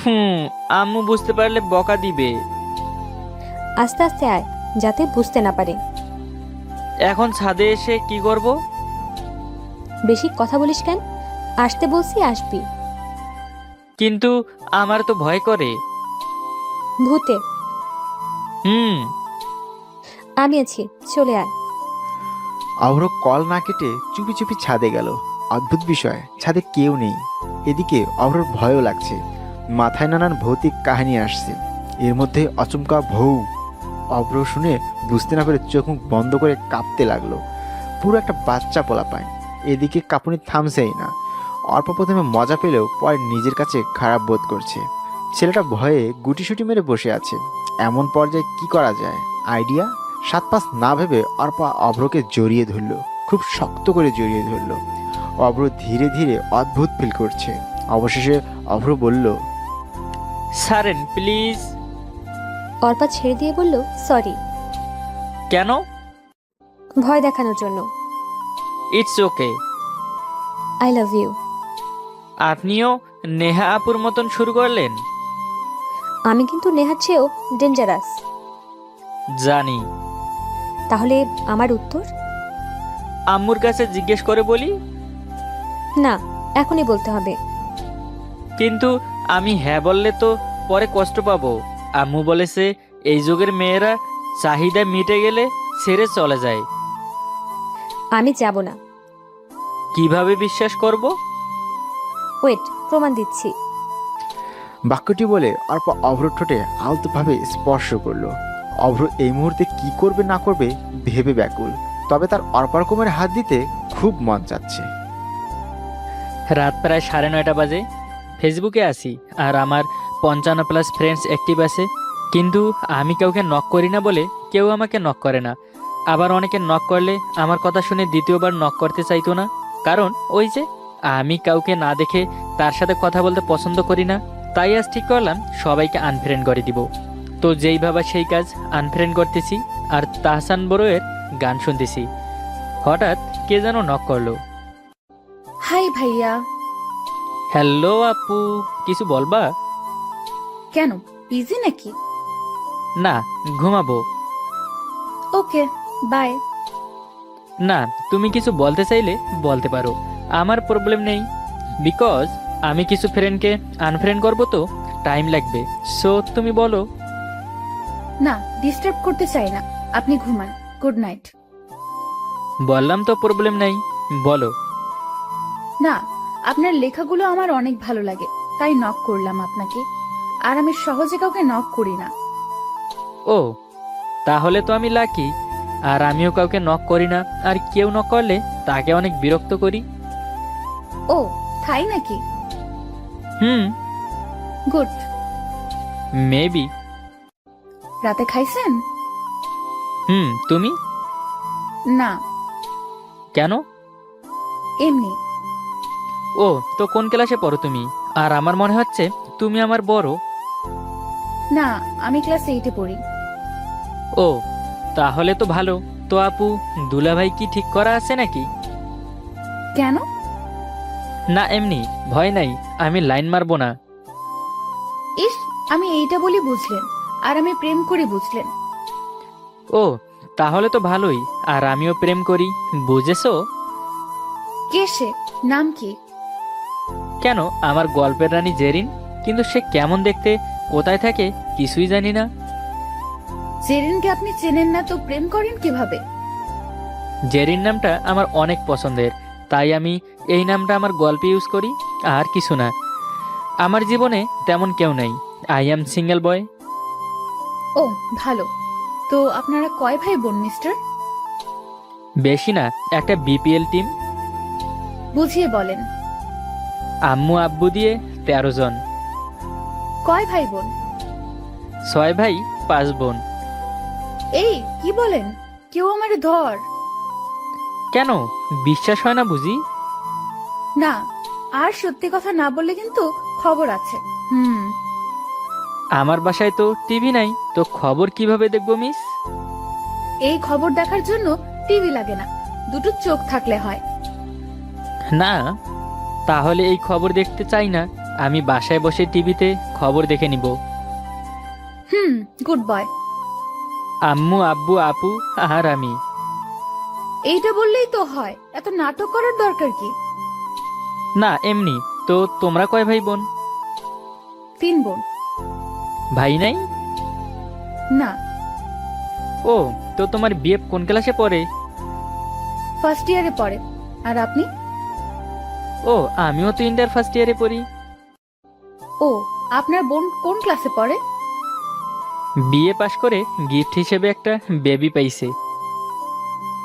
হুম, আম্মু বুঝতে পারলে বকা দিবে। আস্তে আস্তে আয়, যাতে বুঝতে না পারে। এখন ছাদে এসে কি করব? বেশি কথা বলিস কেন? আসতে বলছি, আসবি। কিন্তু আমার তো ভয় করে। ভূতে। হুম। আমি আছি, চলে আয়। অভ্র কল না কেটে চুপি চুপি ছাদে গেল। অদ্ভুত বিষয়, ছাদে কেউ নেই। এদিকে অভ্রর ভয়ও লাগছে। মাথায় নানান ভৌতিক কাহিনী আসছে। এর মধ্যে অচমকা ভৌ। অভ্র শুনে বুঝতে না পেরে চোখ মুখ বন্ধ করে কাঁপতে লাগলো। পুরো একটা বাচ্চা পোলাপায়। এদিকে কাঁপুনি থামছেই না। অল্প প্রথমে মজা পেলেও পরে নিজের কাছে খারাপ বোধ করছে। ছেলেটা ভয়ে গুটিসুটি মেরে বসে আছে। এমন পর্যায়ে কি করা যায়? আইডিয়া? সাত পাঁচ না ভেবে অর্পা অভ্রকে জড়িয়ে ধরল। খুব শক্ত করে জড়িয়ে ধরল। অভ্র ধীরে ধীরে অদ্ভুত ফিল করছে। অবশেষে অভ্র বলল, ছাড়েন প্লিজ। অর্পা ছেড়ে দিয়ে বলল, সরি। কেন? ভয় দেখানোর জন্য। It's okay. I love you. আপনিও নেহা আপুর মতন শুরু করলেন? আমি কিন্তু নেহার চেয়েও ডেঞ্জারাস। জানি। তাহলে আমার উত্তর? আম্মুর কাছে জিজ্ঞেস করে বলি? না, এখনই বলতে হবে। কিন্তু আমি হ্যাঁ বললে তো পরে কষ্ট পাবো। আম্মু বলেছে এই যুগের মেয়েরা চাহিদা মিটে গেলে ছেড়ে চলে যায়। আমি যাব না। কিভাবে বিশ্বাস করব? ওয়েট, প্রমাণ দিচ্ছি। বাক্যটি বলে অর্পা অভ্র ঠোঁটে আলতোভাবে স্পর্শ করলো। অভ্র এই মুহূর্তে কি করবে না করবে ভেবে ব্যাকুল। তবে তার অর্পার কোমরে হাত দিতে খুব মন চাচ্ছে। রাত প্রায় 9:30 বাজে। ফেসবুকে আছি আর আমার 55+ ফ্রেন্ডস অ্যাক্টিভ আছে। কিন্তু আমি কাউকে নক করি না বলে কেউ আমাকে নক করে না। আবার অনেকে নক করলে আমার কথা শুনে দ্বিতীয়বার নক করতে চাইতো না। কারণ ওই যে আমি কাউকে না দেখে তার সাথে কথা বলতে পছন্দ করি না। তাই আজ ঠিক করলাম সবাইকে আনফ্রেন্ড করে দিব। তো যেই ভাবা সেই কাজ, আনফ্রেন্ড করতেছি আর তাহসান বড়োয়ের গান শুনতেছি। হঠাৎ কে যেন নক করলো। হাই ভাইয়া। হ্যালো আপু, কিছু বলবা? কেন, বিজি নাকি? না, ঘুমাবো। ওকে, বাই। না, তুমি কিছু বলতে চাইলে বলতে পারো, আমার প্রবলেম নেই। বিকজ আমি কিছু ফ্রেন্ডকে আনফ্রেন্ড করবো তো টাইম লাগবে। সো তুমি বলো। না, ডিস্টার্ব করতে চাই না, আপনি ঘুমান। Good night. বললাম তো প্রবলেম নেই, বলো। না, আপনার লেখাগুলো আমার অনেক ভালো লাগে, তাই নক করলাম আপনাকে। আর আমি সহজে কাউকে নক করি না। ও, তাহলে তো আমি লাকি। আর আমিও কাউকে নক করি না, আর কেউ নক করলে তাকে অনেক বিরক্ত করি। ও, তাই নাকি? হুম, গুড। মেবি। রাতে খাইছেন? তুমি? না, কেন? এমনি। ও, তো কোন ক্লাসে পড়ো তুমি? আর আমার মনে হচ্ছে তুমি আমার বড়। না, আমি ক্লাস 8-এ পড়ি। ও, তাহলে তো ভালো। তো আপু, দুলাভাই কি ঠিক করা আছে নাকি? কেন? না এমনি, ভয় নাই, আমি লাইন মারবো না। ইস, আমি এইটা বলি বুঝলেন, আর আমি প্রেম করি বুঝলেন। ও, তাহলে তো ভালোই। আর আমিও প্রেম করি, বুঝেছো? কে সে? নাম কি? কেন, আমার গল্পের রানী জেরিন। কিন্তু সে কেমন দেখতে, কোথায় থাকে কিছুই জানি না। জেরিনকে আপনি চেনেন না তো প্রেম করেন কিভাবে? জেরিন নামটা আমার অনেক পছন্দের, তাই আমি এই নামটা আমার গল্পে ইউজ করি। আর কিছু না। আমার জীবনে তেমন কেউ নেই। আই অ্যাম সিঙ্গেল বয়। ও, ভালো। তো আপনারা কয় ভাই বোন মিস্টার? বেশি না, একটা বিপিএল টিম। বুঝিয়ে বলেন। আম্মু আব্বু দিয়ে 13 জন। কয় ভাই বোন? 6 ভাই 5 বোন। এই কি বলেন? কেউ আমার ধর। কেন, বিশ্বাস হয় না বুঝি? না, আর সত্যি কথা না বললে কিন্তু খবর আছে। আমার বাসায় তো টিভি নাই, তো খবর কিভাবে দেখবো মিস? এই খবর দেখার জন্য টিভি লাগে না, দুটো চোখ থাকলে হয়। না, তাহলে এই খবর দেখতে চাই না। আমি বাসায় বসে টিভিতে খবর দেখে নিব। Good boy. আম্মু আব্বু আপু আর আমি। এইটা বললেই তো হয়, এত নাটক করার দরকার কি? না এমনি। তো তোমরা কয় ভাই বোন? 3 বোন। ভাই নাই? না, ও, তো তোমার বিয়ে কোন ক্লাসে পড়ে? ফার্স্ট ইয়ারে পড়ে। আর আপনি? ও, আমিও তো ইন্টার ফার্স্ট ইয়ারে পড়ি। ও, আপনার বোন কোন ক্লাসে পড়ে? বিয়ে পাশ করে গিফট হিসেবে একটা বেবি পাইছে।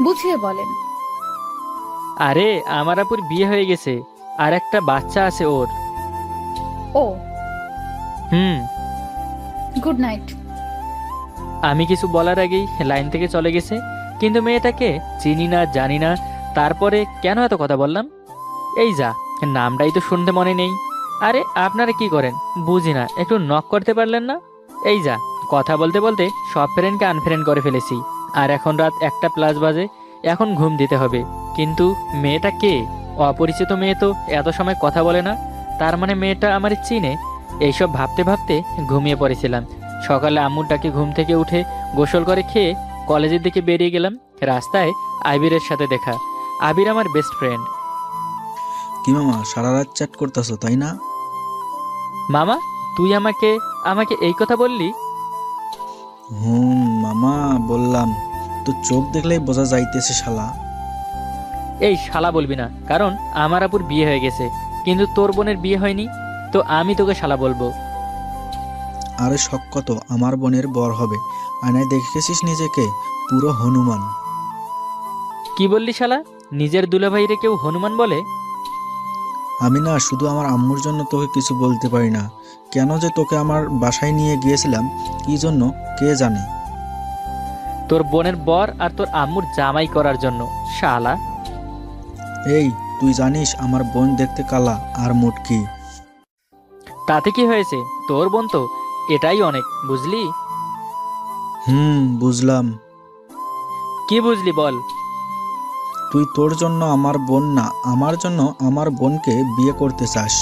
বুঝিয়ে বলেন। আরে আমার আপুর বিয়ে হয়ে গেছে, আর একটা বাচ্চা আছে ওর। ও, হুম। Good night. আমি কিছু বলার আগেই লাইন থেকে চলে গেছে। কিন্তু মেয়েটাকে চিনি না, জানি না, তারপরে কেন এত কথা বললাম? এই যা, নামটাই তো শুনতে মনে নেই। আরে আপনারা কি করেন বুঝি না, একটু নক করতে পারলেন না? এই যা, কথা বলতে বলতে সব ফ্রেন্ডকে আনফ্রেন্ড করে ফেলেছি। আর এখন রাত 1টা+ বাজে, এখন ঘুম দিতে হবে। কিন্তু মেয়েটা কে? অপরিচিত মেয়ে তো এত সময় কথা বলে না। তার মানে মেয়েটা আমার চিনে। এইসব ভাবতে ভাবতে ঘুমিয়ে পড়েছিলাম। সকালে আম্মুর ডাকে ঘুম থেকে উঠে গোসল করে খেয়ে কলেজের দিকে বেরিয়ে গেলাম। রাস্তায় আবিরের সাথে দেখা। আবির আমার বেস্ট ফ্রেন্ড। কি মামা, সারা রাত চ্যাট করতেছো তাই না? মামা, তুই আমাকে আমাকে এই কথা বললি? মামা বললাম তো, চোখ দেখলেই বোঝা যাইতেছে শালা। এই শালা বলবি না, কারণ আমার আপুর বিয়ে হয়ে গেছে, কিন্তু তোর বোনের বিয়ে হয়নি, তো আমি তোকে শালা বলবো? আরে শখ কত, আমার বোনের বর হবে। আয়নায় দেখেছিস নিজেকে পুরো হনুমান। কি বললি শালা? নিজের দুলাভাইরে কেউ হনুমান বলে? আমি না শুধু আমার আম্মুর জন্য তোকে কিছু বলতে পারি না। কেন যে তোকে আমার বাসায় নিয়ে গিয়েছিলাম, কি জন্য কে জানে। তোর বোনের বর আর তোর আম্মুর জামাই করার জন্য শালা। এই তুই জানিস আমার বোন দেখতে কালা আর মুটকি। তাতে কি হয়েছে? তোর বোন তো, এটাই অনেক, বুঝলি? বুঝলাম। কি বুঝলি বল? তুই তোর জন্য আমার বোন না, আমার জন্য আমার বোনকে বিয়ে করতে চাস।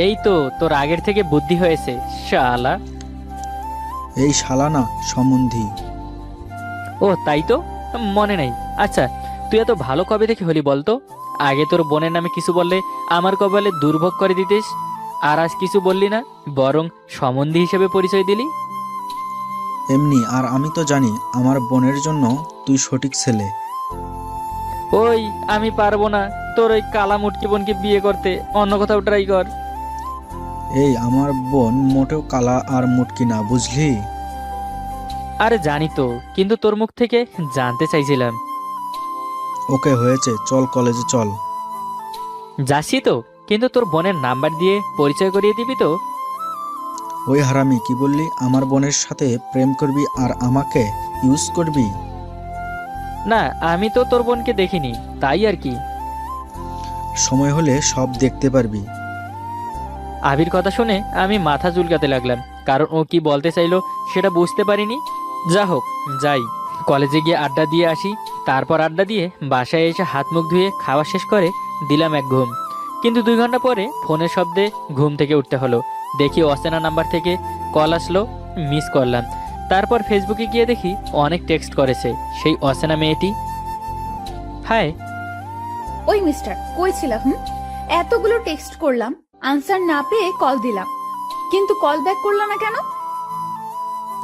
এই তো তোর আগের থেকে বুদ্ধি হয়েছে শালা। এই শালা না, সম্বন্ধী। ও তাই তো, মনে নেই। আচ্ছা, তুই এত ভালো কবে থেকে হলি বলতো? আগে তোর বোনের নামে কিছু বললে আমার কপালে দুর্ভোগ করে দিতিস, আর আজ কিছু বললি না, বরং সম্বন্ধী হিসেবে পরিচয় দিলি। এমনি, আর আমি তো জানি আমার বোনের জন্য তুই সঠিক ছেলে। ওই, আমি পারবো না তোর ওই কালা মুটকি বোনকে বিয়ে করতে, অন্য কোথাও ট্রাই কর। এই আমার বোন মোটেও কালা আর মুটকি না, বুঝলি? আরে জানি তো, কিন্তু তোর মুখ থেকে জানতে চাইছিলাম। ওকে হয়েছে, চল কলেজে চল। যাচ্ছি তো, কিন্তু তোর বোনের নাম্বার দিয়ে পরিচয় করিয়ে দিবি তো? ওই হারামি, কি বললি? আমার বোনের সাথে প্রেম করবি আর আমাকে ইউজ করবি? না, আমি তো তোর বোনকে দেখিনি, তাই আর কি। সময় হলে সব দেখতে পারবি। আবির কথা শুনে আমি মাথা চুলকাতে লাগলাম, কারণ ও কি বলতে চাইলো সেটা বুঝতে পারিনি। যা হোক, যাই, কলেজে গিয়ে আড্ডা দিয়ে আসি। তারপর আড্ডা দিয়ে বাসায় এসে হাত মুখ ধুয়ে খাওয়া শেষ করে দিলাম এক ঘুম। কিন্তু 2 ঘন্টা পরে ফোনের শব্দে ঘুম থেকে উঠতে হলো। দেখি অচেনা নাম্বার থেকে কল আসলো, মিস করলাম। তারপর ফেসবুকে গিয়ে দেখি অনেক টেক্সট করেছে সেই অচেনা মেয়েটি। হাই। ওই মিস্টার, কই ছিলা? এতগুলো টেক্সট করলাম, আনসার না পেয়ে কল দিলাম, কিন্তু কল ব্যাক করলো না কেন?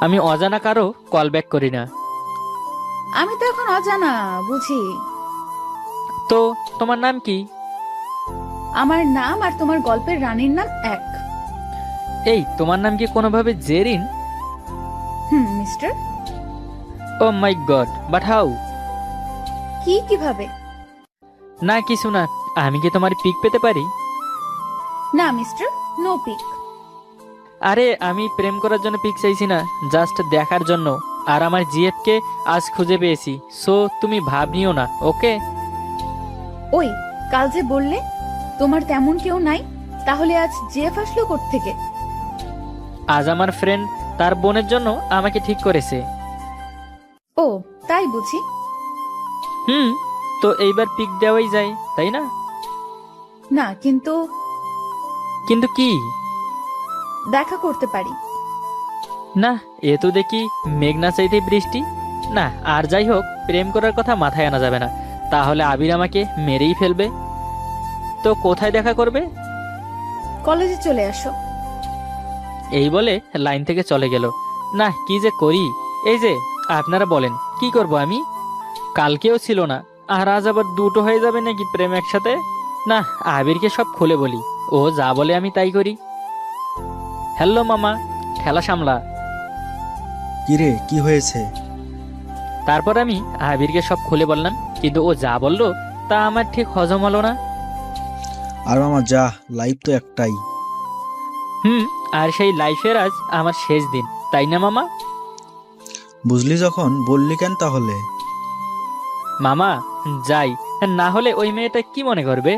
আমি অজানা কারো কল ব্যাক করি না। আমি তো এখন অজানা, বুঝি। তো তোমার নাম কি? আমার নাম আর তোমার গল্পের রানীর নাম এক। এই, তোমার নাম কি কোনোভাবে Jerin? Mister. Oh my god, but how? কিভাবে? না কিছু না, আমি কি তোমার পিক পেতে পারি? না মিস্টার, নো পিক। আরে আমি প্রেম করার জন্য পিক চাইছি না, জাস্ট দেখার জন্য। আর আমার জিএফকে আজ খুঁজে পেয়েছি, সো তুমি ভাব নিও না, ওকে? ওই, কাল যে বললে তোমার তেমন কেউ নাই, তাহলে আজ জেফ আসলো কোত্থেকে? আজ আমার ফ্রেন্ড তার বোনের জন্য আমাকে ঠিক করেছে। ও, তাই বুঝি। তো এইবার পিক দেওয়াই যায়, তাই না? না, কিন্তু কিন্তু কি? দেখা করতে পারি। না, এ তো দেখি মেঘনা চাইতে বৃষ্টি। না, আর যাই হোক, প্রেম করার কথা মাথায় আনা যাবে না, তাহলে আবির আমাকে মেরেই ফেলবে। তো কোথায় দেখা করবে? কলেজে চলে আসো। এই বলে লাইন থেকে চলে গেল। না, কি যে করি। এই যে, আপনারা বলেন কি করব আমি? কালকেও ছিল না, আর আজ আবার দুটো হয়ে যাবে নাকি প্রেম একসাথে? না, আবিরকে সব খুলে বলি, ও যা বলে আমি তাই করি। হ্যালো মামা, ঠেলা সামলা। কিরে, কি হয়েছে? তারপর আমি আবিরকে সব খুলে বললাম, কিন্তু ও যা বললো তা আমার ঠিক হজম হলো না। আর মামা যা, লাইফ তো একটাই। আর সেই লাইফের আজ আমার শেষ দিন, তাই না মামা? বুঝলি যখন বললি কেন তাহলে? মামা যাই, না হলে ওই মেয়েটা কি মনে করবে?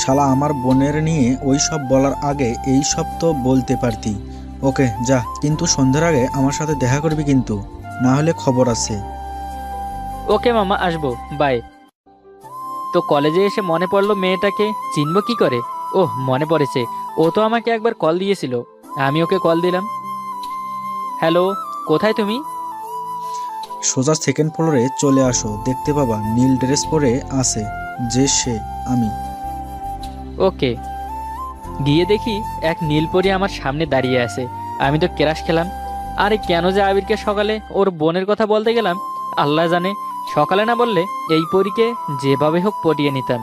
শালা, আমার বোনের নিয়ে ওই সব বলার আগে এই সব তো বলতে পারতি। ওকে যা, কিন্তু সন্ধ্যার আগে আমার সাথে দেখা করবি কিন্তু, না হলে খবর আছে। ওকে মামা, আসবো, বাই। তো কলেজে এসে মনে পড়লো মেয়েটাকে চিনবো কি করে। ওহ, মনে পড়েছে, ও তো আমাকে একবার কল দিয়েছিল। আমি ওকে কল দিলাম। হ্যালো, কোথায় তুমি? সোজা সেকেন্ড ফ্লোরে চলে আসো, দেখতে পাবা নীল ড্রেস পরে আছে যে সে আমি। ওকে। গিয়ে দেখি এক নীলপরি আমার সামনে দাঁড়িয়ে আছে। আমি তো ক্রাশ খেলাম। আরে কেন যে আবিরকে সকালে ওর বোনের কথা বলতে গেলাম, আল্লাহ জানে। সকালে না বললে এই পরীকে যেভাবে হোক পটিয়ে নিতাম।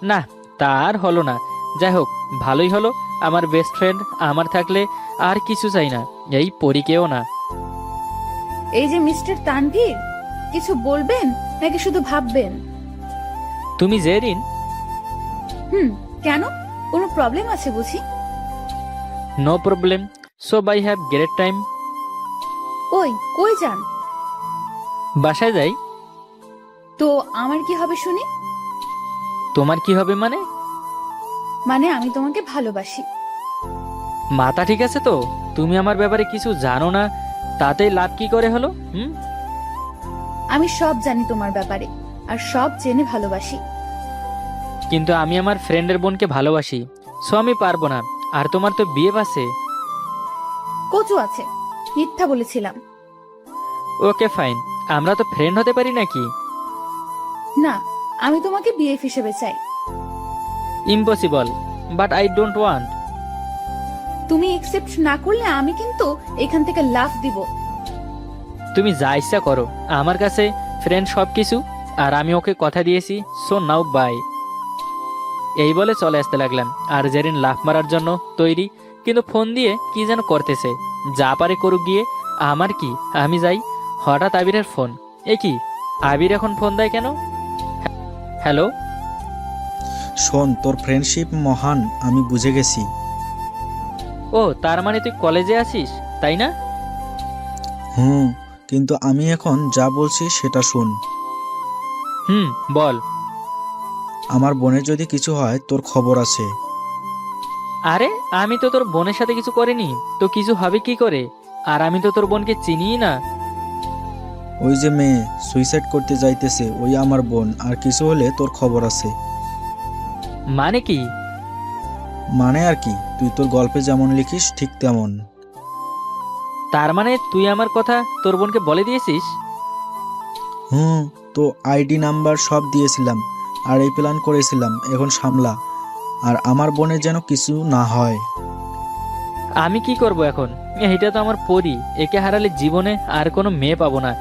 না, তা আর হলো না। যাই হোক, ভালোই হলো। আমার বেস্ট ফ্রেন্ড আমার থাকলে আর কিছু চাই না, এই পরীকেও না। এই যে মিস্টার তানভীর, কিছু বলবেন নাকি শুধু ভাববেন? তুমি জেরিন? কেন, কোনো প্রবলেম আছে বুঝি? No problem, so bye have great time. ওই কই যান? বাসায় যাই। তো আমার কি হবে শুনি? তোমার কি হবে মানে? মানে আমি তোমাকে ভালোবাসি। মাথা ঠিক আছে তো? তুমি আমার ব্যাপারে কিছু জানো না, তাতেই লাভ কি করে হলো? আমি সব জানি তোমার ব্যাপারে, আর সব জেনে ভালোবাসি। কিন্তু আমি আমার ফ্রেন্ডের বোনকে ভালোবাসি, সো আমি পারবো না। আর তোমার তো বিয়ে আছে। কচু আছে, মিথ্যা বলেছিলাম। ওকে ফাইন, আমরা তো ফ্রেন্ড হতে পারি নাকি? না, আমি তোমাকে বিএফ হিসেবে চাই। Impossible, but I don't want. তুমি একসেপ্ট না করলে আমি কিন্তু এখান থেকে লাফ দিব। তুমি যা ইচ্ছা করো, আমার কাছে ফ্রেন্ড সব কিছু। আর আমি ওকে কথা দিয়েছি, সো নাও বাই। এই বলে চলে আসতে লাগলাম। আর জেরিন লাফ মারার জন্য তৈরি, কিন্তু ফোন দিয়ে কি যেন করতেছে। যা পারে করুক গিয়ে, আমার কি, আমি যাই। হঠাৎ আবিরের ফোন। এ কি, আবির এখন ফোন দেয় কেন? হ্যালো। শোন, তোর ফ্রেন্ডশিপ মহান, আমি বুঝে গেছি। ও, তার মানে তুই কলেজে আছিস, তাই না? কিন্তু আমি এখন যা বলছি সেটা শোন। বল। আমার বোনের যদি কিছু হয় তোর খবর আছে। আরে, আমি তো তোর বোনের সাথে কিছু করিনি, তো কিছু হবে কি করে? আর আমি তো তোর বোনকে চিনিই না। ওই যে মেয়ে সুইসাইড করতে যাইতেছে, ওই আমার বোন। আর কিছু হলে তোর খবর আছে। মানে কি? মানে আর কি, তুই তোর গল্পে যেমন লিখিস ঠিক তেমন। তার মানে তুই আমার কথা তোর বোনকে বলে দিয়েছিস? তো আইডি নাম্বার সব দিয়েছিলাম, আর এই প্ল্যান করেছিলাম, এখন সামলা। আর আমার বোনের যেন কিছু না হয়। আমি কি করব এখন? এটা তো আমার পরী, একে হারালে জীবনে আর কোনো মেয়ে পাবো না।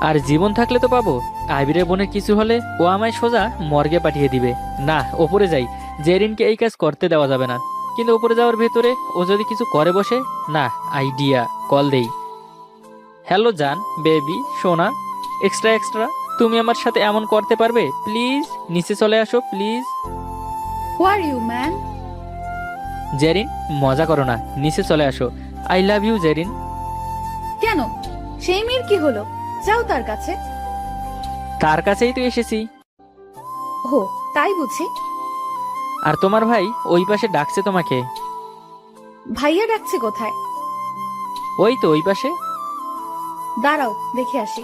আর জীবন থাকলে তো পাবো। আবিরের বোনের কিছু হলে ও আমায় সোজা মর্গে পাঠিয়ে দিবে। না, ওপরে যাই। জেরিনকে এই কাজ করতে দেওয়া যাবে না। কিন্তু ওপরে যাওয়ার ভেতরে ও যদি কিছু করে বসে, না, আইডিয়া, কল দেই। হ্যালো জান, বেবি, সোনা, এক্সট্রা এক্সট্রা, তুমি আমার সাথে এমন করতে পারবে? প্লিজ নিচে চলে আসো, please. Who are you man? Jerin, মজা করো না, নিচে চলে আসো। I love you Jerin. কেন, সেই মেয়ের কি হলো? যাও তার কাছে। তার কাছেই তো এসেছি। ও, তাই বুঝি। আর তোমার ভাই ওই পাশে ডাকছে তোমাকে। ভাইয়া ডাকছে কোথায়? ওই তো ওই পাশে। দাঁড়াও, দেখে আসি।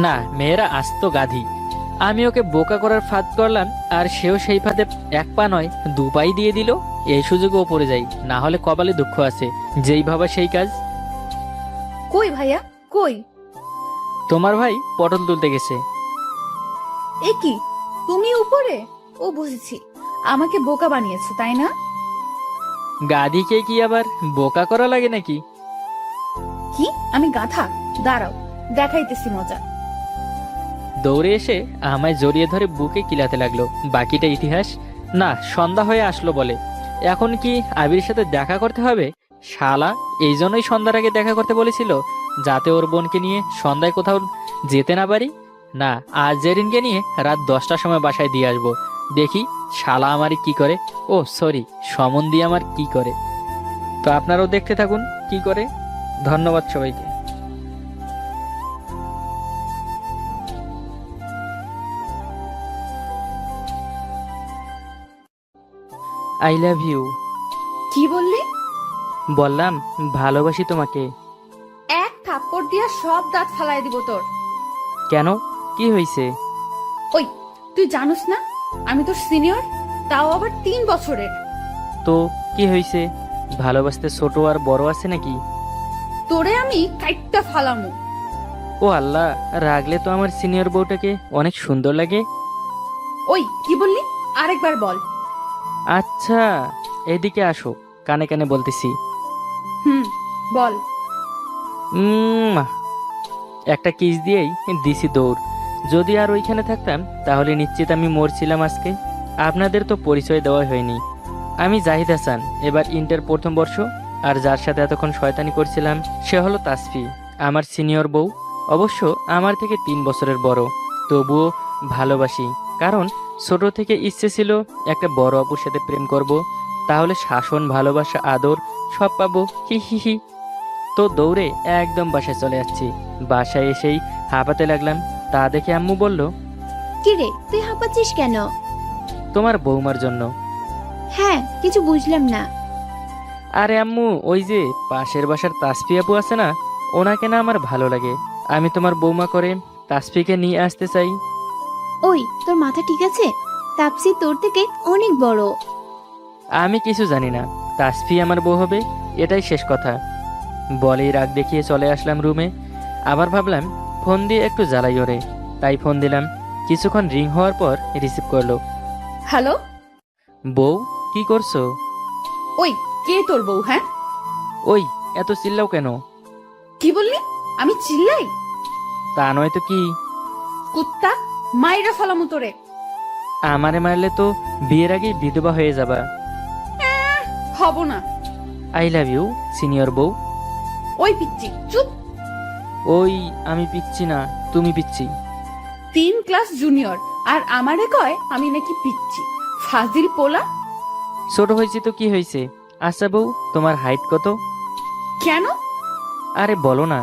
না, মেয়েরা আস্ত গাধি। আমি ওকে বোকা করার ফাঁদ করলাম, আর সেও সেই ফাঁদে এক পা নয় দু পাই দিয়ে দিল। এই সুযোগে ওপরে যাই, না হলে কপালে দুঃখ আছে। যেই ভাবা সেই কাজ। কই ভাইয়া, কই? তোমার ভাই পটল তুলতে গেছে। এ কি, তুমি উপরে? ও বুঝেছি, আমাকে বোকা বানিয়েছো তাই না? গাদিকে কি আবার বোকা করা লাগে নাকি? কি আমি গাধা? দাঁড়াও, দেখাইতেছি মজা। দৌড়ে এসে আমায় জড়িয়ে ধরে বুকে কিলাতে লাগলো। বাকিটা ইতিহাস। না, সন্ধ্যা হয়ে আসলো বলে। এখন কি আবির সাথে দেখা করতে হবে? শালা এই জন্যই সন্ধ্যার আগে দেখা করতে বলেছিল, যাতে ওর বোনকে নিয়ে সন্ধ্যায় কোথাও যেতে না পারি। না, আজ জেরিনকে নিয়ে রাত 10টার সময় বাসায় দিয়ে আসবো। দেখি শালা আমারই কি করে। ও সরি, সমন দিয়ে আমার কি করে। তো আপনারাও দেখতে থাকুন কি করে। ধন্যবাদ সবাইকে। I love you. কি বললি? বললাম ভালোবাসি তোমাকে। এক থাপ্পড় দিয়া সব দাঁত ফালাই দিব তোর। কেন, কি হয়েছে? ওই, তুই জানোস না আমি তোর সিনিয়র, তাও আবার 3 বছরের। তো কি হয়েছে? ভালোবাসতে ছোট আর বড় আছে নাকি? তোরে আমি কাইটটা ফালামু। ও আল্লাহ, রাগলে তো আমার সিনিয়র বউটাকে অনেক সুন্দর লাগে। ওই কি বললি? আরেকবার বল। আচ্ছা, এদিকে আসো, কানে কানে বলতেছি। বল। উম, একটা কিস দিয়েই দিছি দৌড়। যদি আর ওইখানে থাকতাম তাহলে নিশ্চিত আমি মরছিলাম আজকে। আপনাদের তো পরিচয় দেওয়া হয়নি। আমি জাহিদ হাসান, এবার ইন্টার প্রথম বর্ষ। আর যার সাথে এতক্ষণ শয়তানি করছিলাম সে হলো তাসফি, আমার সিনিয়র বউ। অবশ্য আমার থেকে 3 বছরের বড়। তবুও ভালোবাসি, কারণ ছোট থেকে ইচ্ছে ছিল একটা বড় অপুর সাথে প্রেম করব, তাহলে শাসন, ভালোবাসা, আদর সব পাবো। হি হি হি। তো দৌড়ে একদম বাসায় চলে যাচ্ছি। বাসায় এসেই হাঁপাতে লাগলাম। তা দেখে আম্মু বলল, কি রে, তুই হাঁপাচ্ছিস কেন? তোমার বৌমার জন্য। হ্যাঁ, কিছু বুঝলাম না। আরে আম্মু, ওই যে পাশের বাসার তাসফি আপু আছে না, ওনাকে না আমার ভালো লাগে। আমি তোমার বৌমা করে তাসফিকে নিয়ে আসতে চাই। ওই, তোর মাথা ঠিক আছে? তাপসি তোর থেকে অনেক বড়। আমি কিছু জানি না, তাসফি আমার বউ হবে, এটাই শেষ কথা। বলেই রাগ দেখিয়ে চলে আসলাম রুমে। আবার ভাবলাম ফোন দিয়ে একটু জ্বালাই ওরে, তাই ফোন দিলাম। কিছুক্ষণ রিং হওয়ার পর রিসিভ করলো। হ্যালো। বউ, কি করছো? ওই, কে তোর বউ? হ্যাঁ, ওই, এত চিল্লাও কেন? কি বললি? আমি চিল্লাই? তা নয় তো কি। কুত্তা, মাইরা ফালামু তোরে। আমারে মারলে তো বিয়ের আগেই বিধবা হয়ে যাবা। হব না। আই লাভ ইউ সিনিয়র বউ। ওই পিচ্ছি, চুপ। ওই, আমি পিচ্ছি না, তুমি পিচ্ছি। 3 ক্লাস জুনিয়র আর আমারে কয় আমি নাকি পিচ্ছি। ফাজিল পোলা। ছোট হয়েছে তো কি হয়েছে? আচ্ছা বউ, তোমার হাইট কত? কেন? আরে বলো না।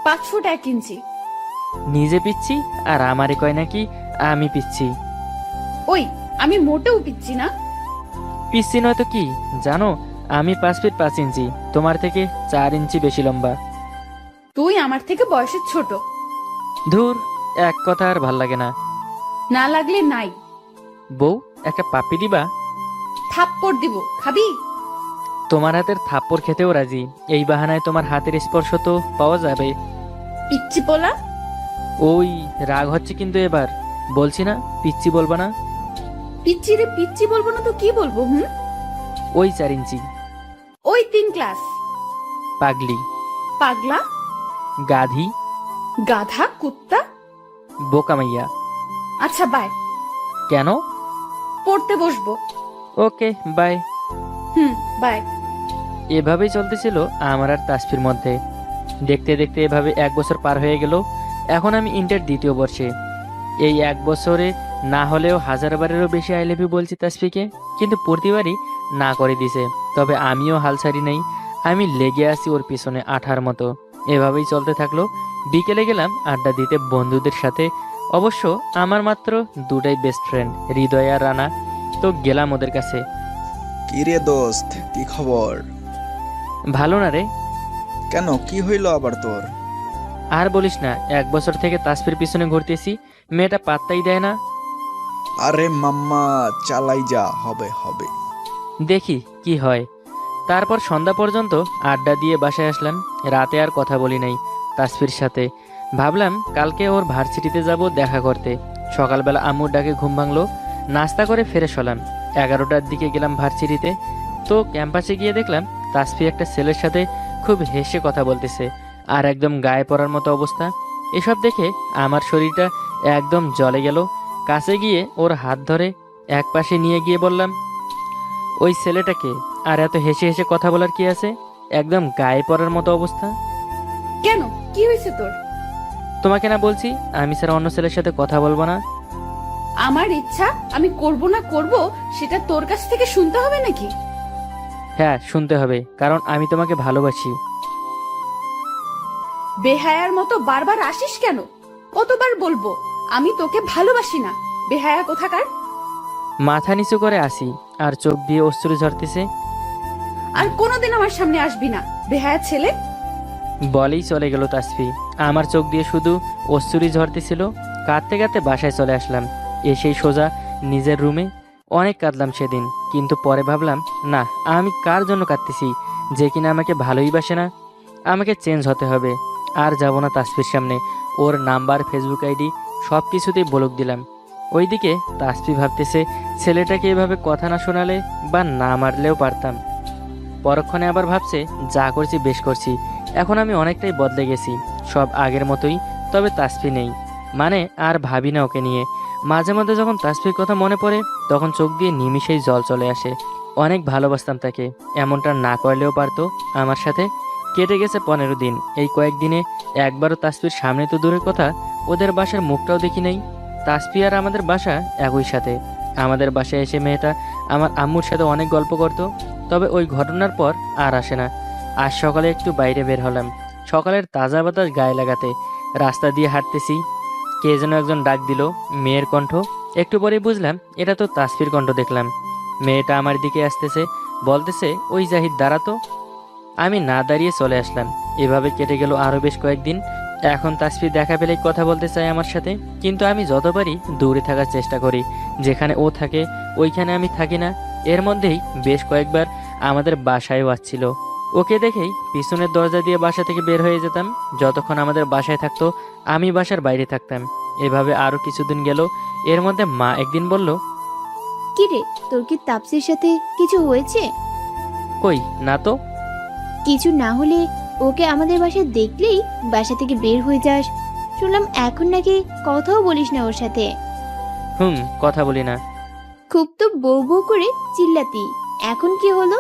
5 ফুট 1 ইঞ্চি। নিজে পিচ্ছি আর আমারে কয় নাকি আমি পিচ্ছি। ওই, আমি মোটেও পিচ্ছি না। পিচ্ছি নয় তো কি? জানো, আমি 5 ফিট 5 ইঞ্চি, তোমার থেকে 4 ইঞ্চি বেশি লম্বা। তুই আমার থেকে বয়সে ছোট। ধুর, এক কথা আর ভাল লাগে না। না লাগলে নাই। বউ, একটা পাপ্পি দিবা? থাপ্পড় দিব, খাবি? তোমার হাতের থাপ্পড় খেতেও রাজি। এই বাহানায় তোমার হাতের স্পর্শ তো পাওয়া যাবে। পিচ্ছি পোলা। ওই, রাগ হচ্ছে কিন্তু এবার। বলছি না পিচ্ছি বলবা না। পিচ্ছি রে পিচ্ছি বলবো না তো কি বলবো? ওই 4 ইঞ্চি। ওই 3 ক্লাস। পাগলি, পাগলা, গাধি, গাধা, কুত্তা। বোকামাইয়া। আচ্ছা বাই। কেন? পড়তে বসবো। Okay bye. বাই। এভাবেই চলতেছিল আমার আর তাসফির মধ্যে। দেখতে দেখতে এভাবে 1 বছর পার হয়ে গেল। এখন আমি ইন্টার 2য় বর্ষে। এই 1 বছরে না হলেও 1000 বারেরও বেশি আই লাভ ইউ বলছি তাসফিকে, কিন্তু প্রতিবারই না করে দিছে। তবে আমিও হাল ছাড়ি নাই, আমি লেগে আছি ওর পিছনে আঠার মতো। এভাবেই চলতে থাকলো। বিকেলে গেলাম আড্ডা দিতে বন্ধুদের সাথে। অবশ্য আমার মাত্র 2টাই বেস্ট ফ্রেন্ড, হৃদয় আর রানা। তো গেলাম ওদের কাছে। কি রে দোস্ত, কি খবর? ভালো না রে। কেন, কি হইল আবার তোর? আর বলিস না, 1 বছর থেকে তাসফির পিছনে ঘুরতেছি, মেয়েটা পাত্তাই দেয় না। আরে মাম্মা, চালাই যা, হবে হবে। দেখি কি হয়। তারপর সন্ধ্যা পর্যন্ত আড্ডা দিয়ে বাসায় আসলাম। রাতে আর কথা বলি নাই তাসফির সাথে। ভাবলাম কালকে ওর ভার্সিটিতে যাব দেখা করতে। সকালবেলা আম্মুর ডাকে ঘুম ভাঙলো। নাস্তা করে ফ্রেশ হলাম। 11টার দিকে গেলাম ভার্সিটিতে। তো ক্যাম্পাসে গিয়ে দেখলাম তাসফি একটা ছেলের সাথে খুব হেসে কথা বলতেছে, আর একদম গায়ে পড়ার মতো অবস্থা। এসব দেখে আমার শরীরটা একদম জ্বলে গেল। কাছে গিয়ে ওর হাত ধরে এক পাশে নিয়ে গিয়ে বললাম, ওই ছেলেটাকে আর এত হেসে হেসে কথা বলার কি আছে? একদম গায়ে পড়ার মতো অবস্থা। কেন, কি হয়েছে তোর? তোমাকে না বলছি আমি স্যার অন্য ছেলের সাথে কথা বলবো না? আমার ইচ্ছা আমি করব না করব সেটা তোর কাছ থেকে শুনতে হবে নাকি? হ্যাঁ, শুনতে হবে, কারণ আমি তোমাকে ভালোবাসি। বেহায়ার মতো বারবার আসিস কেন? কতবার বলবো আমি তোকে ভালোবাসি না? বেহায়া কোথাকার! মাথা নিচু করে আসি, আর চোখ দিয়ে অশ্রু ঝরতেছে। আর কোনোদিন আমার সামনে আসবি না, বেহায়া ছেলে। বলেই চলে গেল তাসফি। আমার চোখ দিয়ে শুধু অশ্রুই ঝরতেছিল। কাঁদতে কাঁদতে বাসায় চলে আসলাম। এসেই সোজা নিজের রুমে। অনেক কাঁদলাম সেদিন, কিন্তু পরে ভাবলাম, না, আমি কার জন্য কাঁদতেছি? যে কিনা আমাকে ভালোই বাসে না। আমাকে চেঞ্জ হতে হবে। আর যাব না তাসফির সামনে। ওর নাম্বার, ফেসবুক আইডি সব কিছুতেই ব্লক দিলাম। ওইদিকে তাসফি ভাবতেছে, ছেলেটাকে এভাবে কথা না শোনালে বা না মারলেও পারতাম। পরক্ষণে আবার ভাবছে, যা করছি বেশ করছি। এখন আমি অনেকটাই বদলে গেছি, সব আগের মতোই। তবে তাসফি নেই, মানে আর ভাবি না ওকে নিয়ে। মাঝে মধ্যে যখন তাসফির কথা মনে পড়ে, তখন চোখ দিয়ে নিমিষেই জল চলে আসে। অনেক ভালোবাসতাম তাকে, এমনটা না করলেও পারতো আমার সাথে। কেটে গেছে 15 দিন। এই কয়েকদিনে একবারও তাসফির সামনে তো দূরের কথা, ওদের বাসার মুখটাও দেখি নাই। তাসফি আর আমাদের বাসা একই সাথে। আমাদের বাসায় এসে মেয়েটা আমার আম্মুর সাথে অনেক গল্প করত। তবে ওই ঘটনার পর আর আসে না। আজ সকালে একটু বাইরে বের হলাম, সকালের তাজা বাতাস গায়ে লাগাতে। রাস্তা দিয়ে হাঁটতেছি, কে যেন একজন ডাক দিল, মেয়ের কণ্ঠ। একটু পরেই বুঝলাম এটা তো তাসফির কণ্ঠ। দেখলাম মেয়েটা আমার দিকে আসতেছে, বলতেছে, ওই জাহিদ দাঁড়াতো। আমি না দাঁড়িয়ে চলে আসলাম। এভাবে কেটে গেল আরও বেশ কয়েকদিন। এখন তাসফি দেখা পেলেই কথা বলতে চায় আমার সাথে, কিন্তু আমি যতবারই দূরে থাকার চেষ্টা করি। যেখানে ও থাকে ওইখানে আমি থাকি না। এর মধ্যেই বেশ কয়েকবার আমাদের বাসায়ও আসছিল। ওকে দেখেই পিছনের দরজা দিয়ে বাসা থেকে বের হয়ে যেতাম। যতক্ষণ আমাদের বাসায় থাকতো আমি বাসার বাইরে থাকতাম। এভাবে আরও কিছুদিন গেল। এর মধ্যে মা একদিন বলল, কি রে, তোর কি তাপসির সাথে কিছু হয়েছে? কই না তো। কিছু না হলে ওকে আমাদের বাসায় দেখলেই বাসা থেকে বের হয়ে যাস। শুনলাম এখন নাকি কথাও বলিস না ওর সাথে। কথা বলি না। খুব তো বউ বউ করে চিল্লাতি, এখন কি হলো?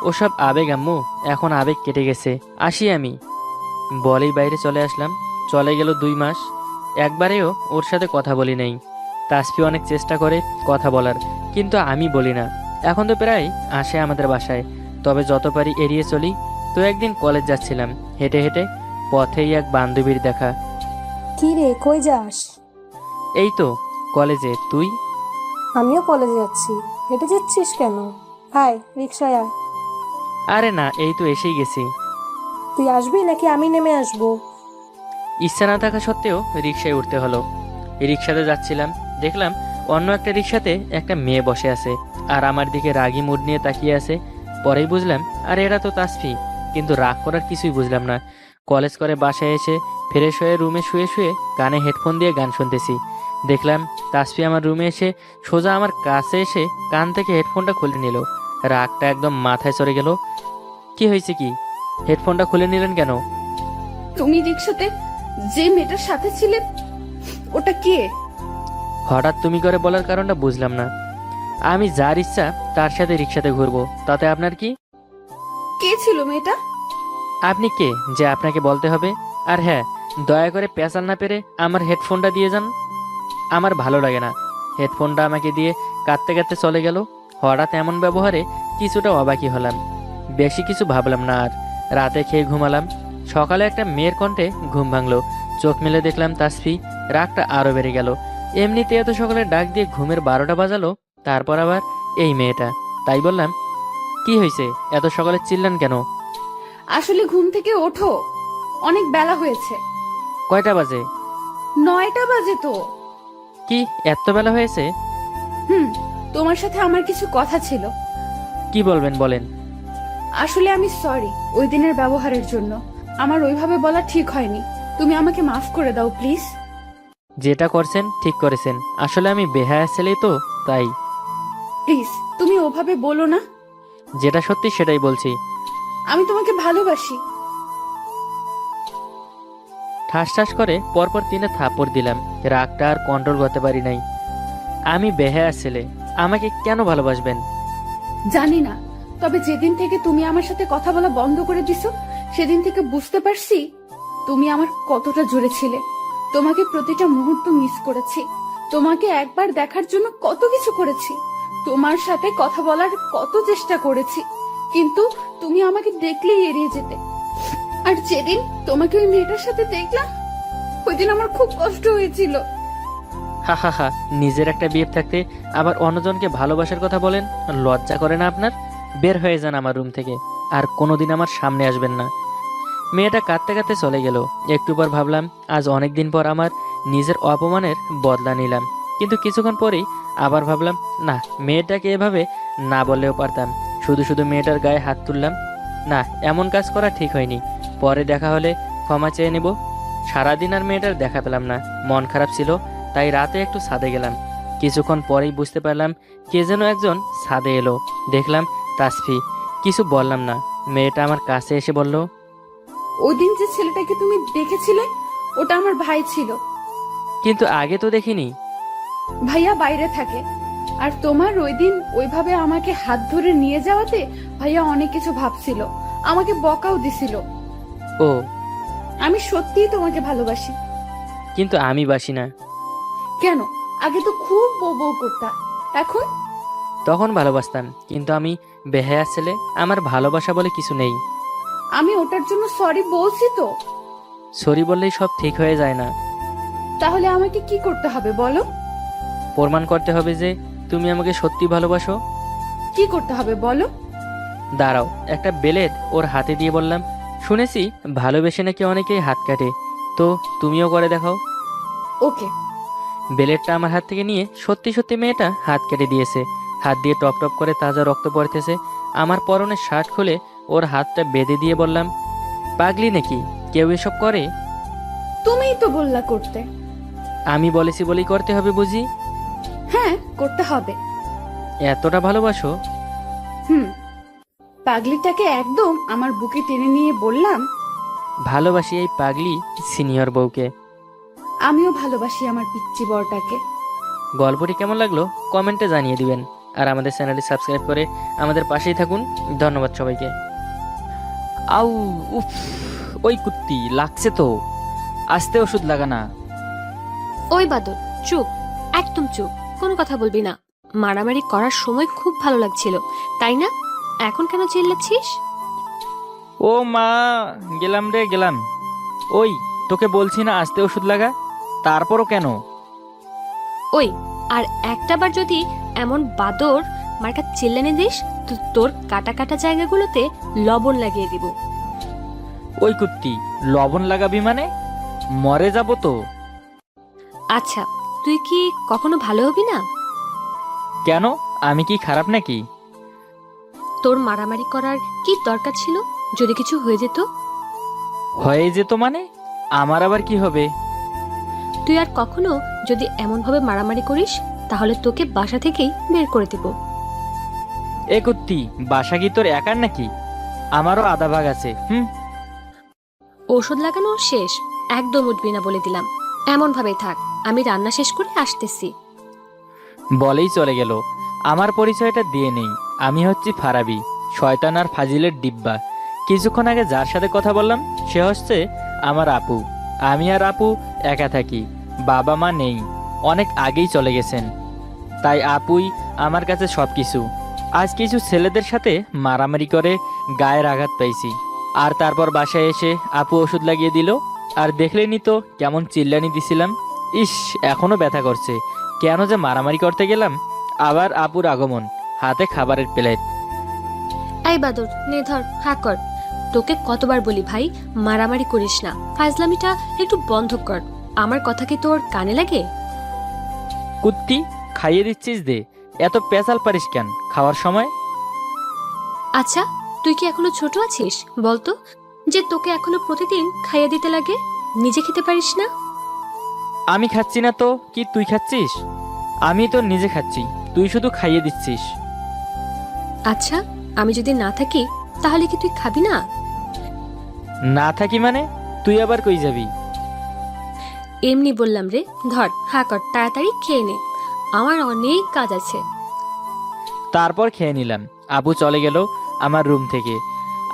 ওসব আবেগ আম্মু, এখন আবেগ কেটে গেছে, আসি আমি। বলেই বাইরে চলে আসলাম। চলে গেল 2 মাস। একবারেও ওর সাথে কথা বলি নাই। তাসফি অনেক চেষ্টা করে কথা বলার, কিন্তু আমি বলি না। এখন তো প্রায় আসে আমাদের বাসায়, তবে যত পারি এড়িয়ে চলি। তো একদিন কলেজ যাচ্ছিলাম, হেঁটে হেঁটে পথেই এক বান্ধবীর দেখা। কি রে, কই যাস? এই তো কলেজে। তুই? আমিও কলেজে যাচ্ছি। হেঁটে যাচ্ছিস কেন? আয়, রিক্সায় আয়। আরে না, এই তো এসেই গেছি। তুই আসবি নাকি আমি নেমে আসবো? ইচ্ছা না থাকা সত্ত্বেও রিক্সায় উঠতে হলো। রিক্সাতে যাচ্ছিলাম, দেখলাম অন্য একটা রিক্সাতে একটা মেয়ে বসে আছে, আর আমার দিকে রাগী মুড নিয়ে তাকিয়ে আছে। পরেই বুঝলাম, আরে এরা তো তাসফি। কিন্তু রাগ করার কিছুই বুঝলাম না। কলেজ করে বাসায় এসে ফ্রেশ হয়ে রুমে শুয়ে শুয়ে কানে হেডফোন দিয়ে গান শুনতেছি। দেখলাম তাসফি আমার রুমে এসে সোজা আমার কাছে এসে কান থেকে হেডফোনটা খুলে নিল। রাগটা একদম মাথায় চড়ে গেল। কি হয়েছে কি? হেডফোনটা খুলে নিলেন কেন? তুমি রিক্সাতে যে মেয়েটার সাথে ছিলে ওটা কে? হঠাৎ তুমি করে বলার কারণটা বুঝলাম না। আমি যার ইচ্ছা তার সাথে রিক্সাতে ঘুরবো, তাতে আপনার কি? কে ছিল মেয়েটা? আপনি কে যে আপনাকে বলতে হবে? আর হ্যাঁ, দয়া করে পেঁচাল না পেরে আমার হেডফোনটা দিয়ে যান। আমার ভালো লাগে না। হেডফোনটা আমাকে দিয়ে কাঁদতে কাঁদতে চলে গেল। হঠাৎ এমন ব্যবহারে কিছুটা অবাকই হলাম। বেশি কিছু ভাবলাম না আর। রাতে খেয়ে ঘুমালাম। সকালে একটা মেয়ের কণ্ঠে ঘুম ভাঙলো। চোখ মেলে দেখলাম তাসফি। রাগটা আরও বেড়ে গেল। এমনিতে এত সকালে ডাক দিয়ে ঘুমের 12টা বাজালো, তারপর আবার এই মেয়েটা। তাই বললাম, কি হয়েছে, এত সকালে চিল্লান কেন? আসলে ঘুম থেকে ওঠো, অনেক বেলা হয়েছে। কয়টা বাজে? 9টা বাজে তো। কি এত বেলা হয়েছে? তোমার সাথে আমার কিছু কথা ছিল। কি বলবেন বলেন। আসলে আমি সরি ওই দিনের ব্যবহারের জন্য। আমার ওইভাবে বলা ঠিক হয়নি। তুমি আমাকে মাফ করে দাও প্লিজ। যেটা করছেন ঠিক করেছেন, আসলে আমি বেহায়া ছেলে তো, তাই। প্লিজ তুমি ওভাবে বলো না। যেটা সত্যি সেটাই বলছি। আমি তোমাকে ভালোবাসি। ঠাস ঠাস করে পরপর 3 থাপ্পড় দিলাম। রাগটা আর কন্ট্রোল করতে পারি নাই। আমি বেহায়া ছেলে, আমাকে কেন ভালোবাসবেন? জানি না, তবে যেদিন থেকে তুমি আমার সাথে কথা বলা বন্ধ করে দিছো সেদিন থেকে বুঝতে পারছি তুমি আমার কতটা জোরে ছিলে। তোমাকে প্রতিটা মুহূর্ত মিস করেছি। তোমাকে একবার দেখার জন্য কত কিছু করেছি। তোমার সাথে কথা বলার কত চেষ্টা করেছি, কিন্তু তুমি আমাকে দেখলেই এড়িয়ে যেতে। আর যেদিন তোমাকে ওই মেয়েটার সাথে দেখলাম ওই দিন আমার খুব কষ্ট হয়েছিল। হা হা হা, নিজের একটা বিয়ে থাকতে আবার অন্যজনকে ভালোবাসার কথা বলেন? লজ্জা করে না আপনার? বের হয়ে যান আমার রুম থেকে, আর কোনোদিন আমার সামনে আসবেন না। মেয়েটা কাঁদতে কাঁদতে চলে গেল। একটু পর ভাবলাম আজ অনেক দিন পর আমার নিজের অপমানের বদলা নিলাম। কিন্তু কিছুক্ষণ পরেই আবার ভাবলাম না, মেয়েটাকে এভাবে না বললেও পারতাম। শুধু শুধু মেয়েটার গায়ে হাত তুললাম। না, এমন কাজ করা ঠিক হয়নি। পরে দেখা হলে ক্ষমা চেয়ে নেব। সারাদিন আর মেয়েটার দেখা পেলাম না, মন খারাপ ছিল, তাই রাতে একটু ছাদে গেলাম। কিছুক্ষণ পরেই বুঝতে পারলাম কে যেন একজন ছাদে এলো। দেখলাম তাসফি। কিছু বললাম না। মেয়েটা আমার কাছে এসে বলল, ওই দিন যে ছেলেটাকে তুমি দেখেছিলে ওটা আমার ভাই ছিল। কিন্তু আগে তো দেখিনি। ভাইয়া বাইরে থাকে, আর তোমার ওই দিন ওইভাবে আমাকে হাত ধরে নিয়ে যাওয়াতে ভাইয়া অনেক কিছু ভাবছিল, আমাকে বকাও দিছিল। ও, আমি সত্যিই তোমাকে ভালোবাসি। কিন্তু আমি বাসি না। কেন? আগে তো খুব বউ বউ করতা, এখন? তখন ভালোবাসতাম, কিন্তু আমি বেহায়া ছেলে, আমার ভালোবাসা বলে কিছু নেই। আমি ওটার জন্য সরি বলছি তো। সরি বললেই সব ঠিক হয়ে যায় না। তাহলে আমাকে কি করতে হবে বলো? প্রমাণ করতে হবে যে তুমি আমাকে সত্যি ভালোবাসো। কি করতে হবে বলো? দাঁড়াও, একটা বেলেট ওর হাতে দিয়ে বললাম, শুনেছি ভালোবেসে নাকি অনেকেই হাত কাটে, তো তুমিও করে দেখাও। ওকে। বেলেটটা আমার হাত থেকে নিয়ে সত্যি সত্যি মেয়েটা হাত কেটে দিয়েছে। হাত দিয়ে টপ টপ করে তাজা রক্ত পড়তেছে। আমার পরনের শার্ট খুলে ওর হাতটা বেঁধে দিয়ে বললাম, পাগলি নাকি, কেউ এসব করে? তুমিই তো বললা করতে। আমি বলেছি বলেই করতে হবে বুঝি? হ্যাঁ, করতে হবে। এতটা ভালোবাসো? হুম। পাগলিটাকে একদম আমার বুকে টেনে নিয়ে বললাম, ভালোবাসি এই পাগলি সিনিয়র বউকে। আমিও ভালোবাসি আমার পিচ্চি বরটাকে। গল্পটি কেমন লাগলো কমেন্টে জানিয়ে দিবেন, আর আমাদের চ্যানেলটি সাবস্ক্রাইব করে আমাদের পাশেই থাকুন। ধন্যবাদ সবাইকে। আউ, উফ, ওই কুত্তি লাগছে তো, আস্তে ওষুধ লাগানা। ওই বাদর, চুপ, একদম চুপ, কোনো কথা বলবি না। মারামারি করার সময় খুব ভালো লাগছিল, তাই না? এখন কেন চিল্লাচ্ছিস? ও মা, গেলাম রে গেলাম। ওই, তোকে বলছি না আস্তে ওষুধ লাগা, তারপরও কেন? ওই, আর একটাবার যদি এমন বাদর মার্কা চিল্লানি দিস তো তোর কাটা কাটা জায়গাগুলোতে লবণ লাগিয়ে দিব। ওই কুত্তি, লবণ লাগাবি মানে? মরে যাব তো। আচ্ছা, তুই কি কখনো ভালো হবি না? কেন, আমি কি খারাপ নাকি? তোর মারামারি করার কি দরকার ছিল? যদি কিছু হয়ে যেত? হয়ে যেত মানে? আমার আবার কি হবে? তুই আর কখনো যদি এমনভাবে মারামারি করিস তাহলে তোকে বাসা থেকেই বের করে দেব। এ কুত্তি, বাসা কি তোর একার নাকি? আমারও আধা ভাগ আছে। ওষুধ লাগানো শেষ, একদম উঠবি না বলে দিলাম। এমন ভাবেই থাক, আমি রান্না শেষ করে আসতেছি। বলেই চলে গেল। আমার পরিচয়টা দিয়ে নেই, আমি হচ্ছি ফারাবি, শয়তান আর ফাজিলের ডিব্বা। কিছুক্ষণ আগে যার সাথে কথা বললাম সে হচ্ছে আমার আপু। আমি আর আপু একা থাকি, বাবা মা নেই, অনেক আগেই চলে গেছেন। তাই আপুই আমার কাছে সব কিছু। আজ কিছু ছেলেদের সাথে মারামারি করে গায়ের আঘাত পাইছি, আর তারপর বাসায় এসে আপু ওষুধ লাগিয়ে দিল। আর দেখলেনি তো কেমন চিল্লানি দিছিলাম। ইস, এখনো ব্যথা করছে। কেন যে মারামারি করতে গেলাম। আবার আপুর আগমন, হাতে খাবারের প্লেট। এই বাদর, নে ধর, হা কর। তোকে কতবার বলি ভাই, মারামারি করিস না, ফাজলামিটা একটু বন্ধ কর। আমার কথা কি তোর কানে লাগে? কুত্তি, খাইয়ে দিচ্ছিস দে, এত পেঁচাল পারিস কেন খাওয়ার সময়? আচ্ছা, তুই কি এখনো ছোট আছিস বলতো, যে তোকে এখনো প্রতিদিন খাইয়ে দিতে লাগে, নিজে খেতে পারিস না? আমি খাচ্ছি না তো কি তুই খাচ্ছিস? আমি তো নিজে খাচ্ছি, তুই শুধু খাইয়ে দিচ্ছিস। আচ্ছা, আমি যদি না থাকি তাহলে কি তুই খাবি না? না থাকি মানে? তুই আবার কই যাবি? এমনি বললাম রে। ধর, হা কর, তাড়াতাড়ি খেয়ে নে, আমার অনেক কাজ আছে। তারপর খেয়ে নিলাম। আবু চলে গেল আমার রুম থেকে,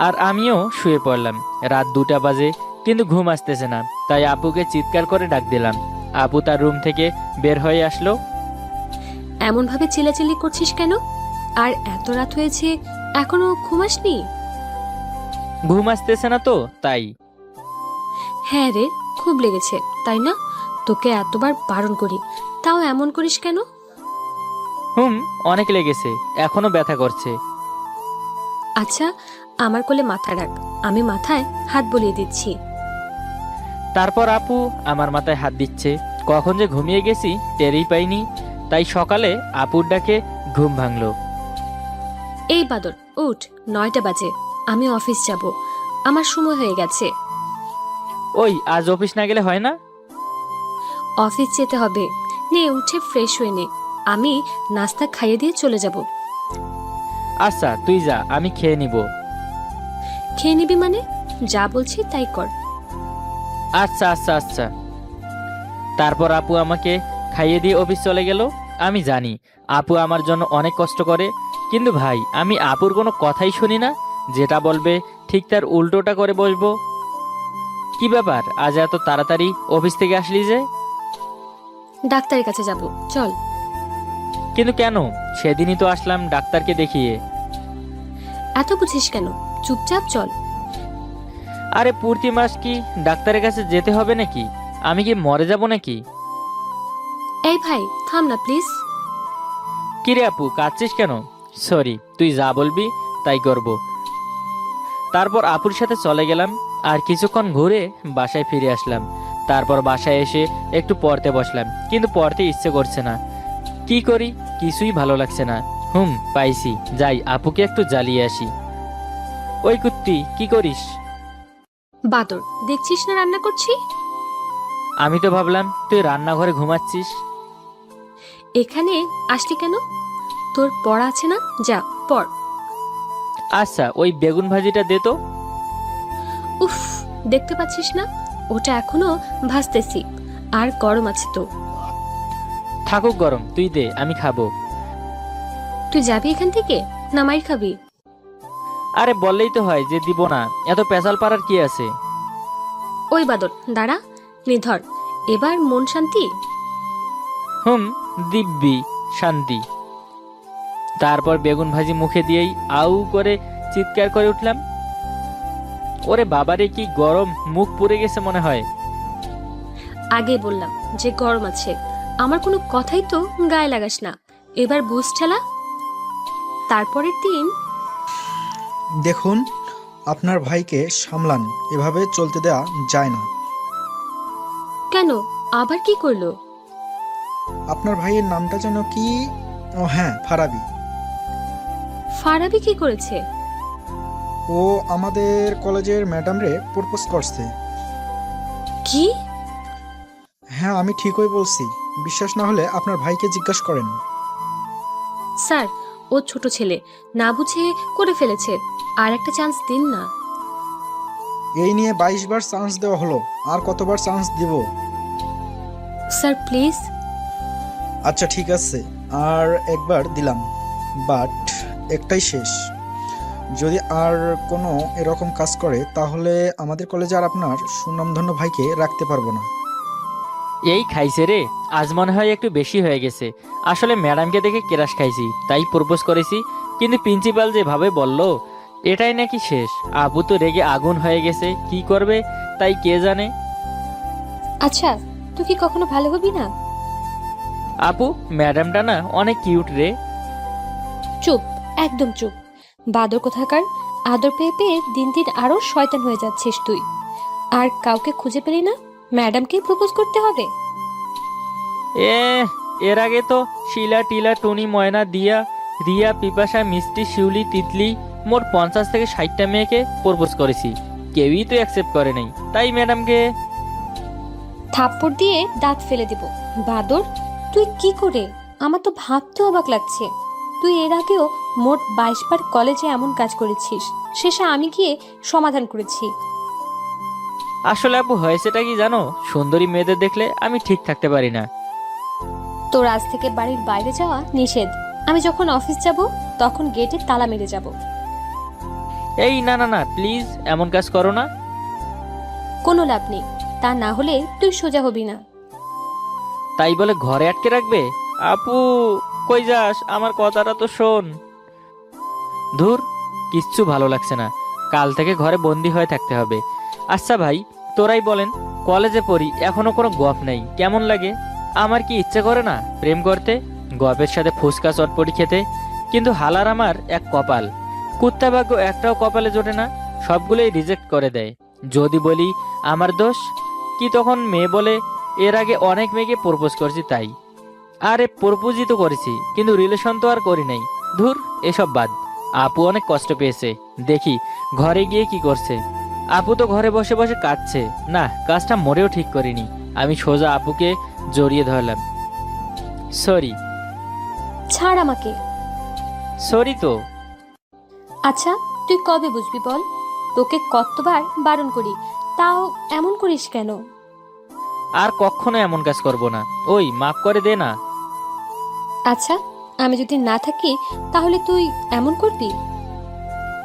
আর আমিও শুয়ে পড়লাম। রাত 2টা বাজে, কিন্তু ঘুম আসতেছে না। তাই আপুকে চিৎকার করে ডাক দিলাম। আপু তার রুম থেকে বের হয়ে আসলো। এমন ভাবে চিল্লাচিল্লি করছিস কেন? আর এত রাত হয়েছে, এখনো ঘুমাসনি? ঘুম আসতেছে না তো তাই। হ্যাঁ রে, খুব লেগেছে তাই না? তোকে এতবার বারণ করি, তাও এমন করিস কেন? অনেক লেগেছে, এখনো ব্যথা করছে। আচ্ছা, আমার কোলে মাথা রাখ, আমি মাথায় হাত বুলিয়ে দিচ্ছি। তারপর আপু আমার মাথায় হাত দিচ্ছে। কখন যে ঘুমিয়ে গেছি টেরই পাইনি। তাই সকালে আপুর ডাকে ঘুম ভাঙলো। এই বাদর, উঠ, 9টা বাজে, আমি অফিস যাব, আমার সময় হয়ে গেছে। ওই, আজ অফিস না গেলে হয় না? অফিস যেতে হবে, নে উঠে ফ্রেশ হয়ে নে, আমি নাস্তা খাইয়ে দিয়ে চলে যাব। আচ্ছা তুই যা, আমি খেয়ে নিব। খেয়ে নিবি মানে? যা বলছি তাই কর। আচ্ছা আচ্ছা আচ্ছা। তারপর আপু আমাকে খাইয়ে দিয়ে অফিস চলে গেল। আমি জানি আপু আমার জন্য অনেক কষ্ট করে, কিন্তু ভাই আমি আপুর কোনো কথাই শুনি না। যেটা বলবে ঠিক তার উল্টোটা করে বসবো। কি ব্যাপার, আজ এত তাড়াতাড়ি অফিস থেকে আসলি যে? ডাক্তারের কাছে যাব, চল। কিন্তু কেন? সেদিনই তো আসলাম ডাক্তারকে দেখিয়ে। এত বুঝিস কেন? চুপচাপ চল। আরে প্রতি মাস কি ডাক্তারের কাছে যেতে হবে নাকি? আমি কি মরে যাব নাকি? এই ভাই, থাম না প্লিজ। কিরে আপু, কাঁদছিস কেন? সরি, তুই যা বলবি তাই করব। তারপর আপুর সাথে চলে গেলাম, আর কিছুক্ষণ ঘুরে বাসায় ফিরে আসলাম। তারপর বাসায় এসে একটু পড়তে বসলাম, কিন্তু পড়তে ইচ্ছে করছে না। কি করি, কিছুই ভালো লাগছে না। পাইছি, যাই আপুকে একটু জ্বালিয়ে আসি। ওই কুত্তি, কি করিস? বাদর, দেখছিস না রান্না করছি? আমি তো ভাবলাম তুই রান্নাঘরে ঘুমাচ্ছিস। এখানে আসলি কেন? তোর পড়া আছে না? যা পড়। আচ্ছা, ওই বেগুন ভাজিটা দে তো। উফ, দেখতে পাচ্ছিস না ওটা এখনো ভাজতেছি, আর গরম আছে তো। থাকুক গরম, তুই দে, আমি খাবো। তুই যাবি এখান থেকে না মাইর খাবি? আরে বললেই তো হয় যে দিব না, এত পেঁচাল পাড়ার কি আছে? ওই বাদর, দাঁড়া, নিধর, এবার মন শান্তি? দিব্যি শান্তি। তারপর বেগুন ভাজি মুখে দিয়েই আউ করে চিৎকার করে উঠলাম। ওরে বাবারে, কি গরম, মুখ পুড়ে গেছে মনে হয়। আগে বললাম যে গরম আছে, আমার কোনো কথাই তো গায়ে লাগাস না, এবার বুঝ ঠেলা। তারপরের দিন দেখুন, আপনার ভাইকে সামলান, এভাবে চলতে দেওয়া যায় না। কেন, আবার কি করলো? আপনার ভাইয়ের নামটা যেন কি? ও হ্যাঁ, ফারাবি। ফারাবি কি করেছে? ও আমাদের কলেজের ম্যাডামরে প্রপোজ করছে। কি? হ্যাঁ, আমি ঠিকই বলছি, বিশ্বাস না হলে আপনার ভাইকে জিজ্ঞাসা করেন। স্যার, ও ছোট ছেলে, না বুঝে করে ফেলেছে, আর একটা চান্স দিন না। এই নিয়ে 22 বার চান্স দেওয়া হলো, আর কতবার চান্স দিব? Sir please. আচ্ছা ঠিক আছে, আর একবার দিলাম, বাট একটাই শেষ। যদি আর কোনো এরকম কাজ করে তাহলে আমাদের কলেজে আর আপনার সুনামধন্য ভাইকে রাখতে পারবো না। এই খাইছে রে, আজ মনে হয় একটু বেশি হয়ে গেছে। আসলে ম্যাডামকে দেখে কেরাস খাইছি, তাই প্রপোজ করেছি। কিন্তু প্রিন্সিপাল যেভাবে বলল এটাই নাকি শেষ, আবু তো রেগে আগুন হয়ে গেছে। কি করবে তাই কে জানে। আচ্ছা, তুই কি কখনো ভালো হবি না? আপু, ম্যাডামটা না অনেক কিউট রে। চুপ, একদম চুপ। বাদর কোথাকার, আদর পেয়ে পেয়ে দিন দিন আরো শয়তান হয়ে যাচ্ছিস তুই। আর কাউকে খুঁজে পেলি না, ম্যাডামকেই প্রপোজ করতে হবে? এর আগে তো শিলা, টিলা, টুনি, ময়না, দিয়া, রিয়া, পিপাসা, মিষ্টি, শিউলি, তিতলি, মোট 50 থেকে 60টা মেয়েকে প্রপোজ করেছি, কেউই তো অ্যাকসেপ্ট করে নাই। তাই ম্যাডামকে। থাপ্পড় দিয়ে দাঁত ফেলে দিব। বাদর, তুই কি করে? আমার তো ভাবতে অবাক লাগছে। তুই এর আগেও মোট 22 বার কলেজে এমন কাজ করেছিস, শেষে আমি গিয়ে সমাধান করেছি। আসলে আপু হয়েছেটা কি জানো, সুন্দরী মেয়েদের দেখলে আমি ঠিক থাকতে পারি না। তোর আজ থেকে বাড়ির বাইরে যাওয়া নিষেধ। আমি যখন অফিস যাব তখন গেটে তালা মেরে যাব। এই না না না, প্লিজ এমন কাজ করো না। কোনো লাভ নেই, তা না হলে তুই সোজা হবি না। তাই বলে ঘরে আটকে রাখবে? আপু কই যাস, আমার কথাটা তো শোন। ধুর, কিচ্ছু ভালো লাগছে না, কাল থেকে ঘরে বন্দি হয়ে থাকতে হবে। আচ্ছা ভাই, তোরাই বলেন, কলেজে পড়ি এখনো কোনো গপ নেই, কেমন লাগে? আমার কি ইচ্ছে করে না প্রেম করতে, গপের সাথে ফুচকা চটপটি খেতে? কিন্তু হালার আমার এক কপাল, কুত্তা ভাগ্য একটাও কপালে জোটে না, সবগুলোই রিজেক্ট করে দেয়। যদি বলি আমার দোষ কি, তখন মেয়ে বলে এর আগে অনেক মেয়েকে প্রপোজ করছি তাই। আরে প্রপোজই তো করেছি, কিন্তু রিলেশন তো আর করি নাই। ধুর, এসব বাদ। আপু অনেক কষ্ট পেয়েছে, দেখি ঘরে গিয়ে কি করছে। আপু তো ঘরে বসে বসে কাঁদছে। না, কাজটা মোটেও ঠিক করিনি। আমি সোজা আপুকে জড়িয়ে ধরলাম। সরি। ছাড় আমাকে। সরি তো। আচ্ছা, তুই কবে বুঝবি বল? তোকে কতবার বারণ করি, তাও এমন করিস কেন? আর কখনো এমন কাজ করব না। ওই মাফ করে দে না। আচ্ছা, আমি যদি না থাকি তাহলে তুই এমন করবি?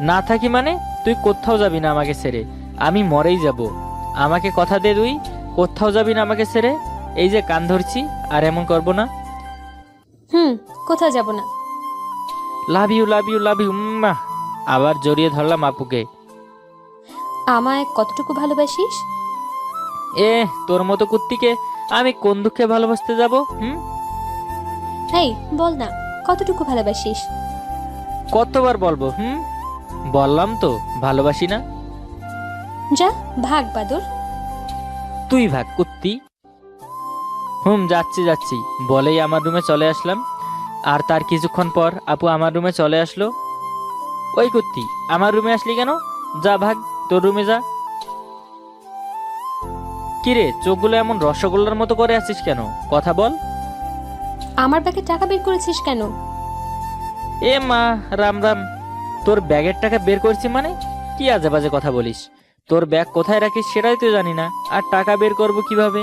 না থাকি মানে? তুই কোথাও যাবি না আমাকে ছেড়ে, আমি মরেই যাব। আমাকে কথা দে, তুই কোথাও যাবি না আমাকে ছেড়ে। এই যে কান ধরছি, আর এমন করব না। কোথাও যাব না। Love you love you love you. আবার জড়িয়ে ধরলাম আপুকে। আমায় কতটুকু ভালোবাসিস? তোর মতো কুত্তিকে আমি কোন দুঃখে ভালোবাসতে যাব? এই বল না, কতটুকু ভালোবাসিস? কতবার বলবো? বললাম তো ভালোবাসি না। যা ভাগ বাদর। তুই ভাগ কুত্তি। যাচ্ছি যাচ্ছি বলেই আমার রুমে চলে আসলাম। আর তার কিছুক্ষণ পর আপু আমার রুমে চলে আসলো। ওই কুত্তি, আমার রুমে আসলি কেন? যা ভাগ, তোর রুমে যা। কিরে, চোখগুলো এমন রসগোল্লার মতো করে আছিস কেন? কথা বল। আমার ব্যাগে টাকা বের করেছিস কেন? এ মা, রাম রাম। তোর ব্যাগের টাকা বের করছি মানে? কি আজে বাজে কথা বলিস? তোর ব্যাগ কোথায় রাখিস সেটাই তো জানি না, আর টাকা বের করব কিভাবে?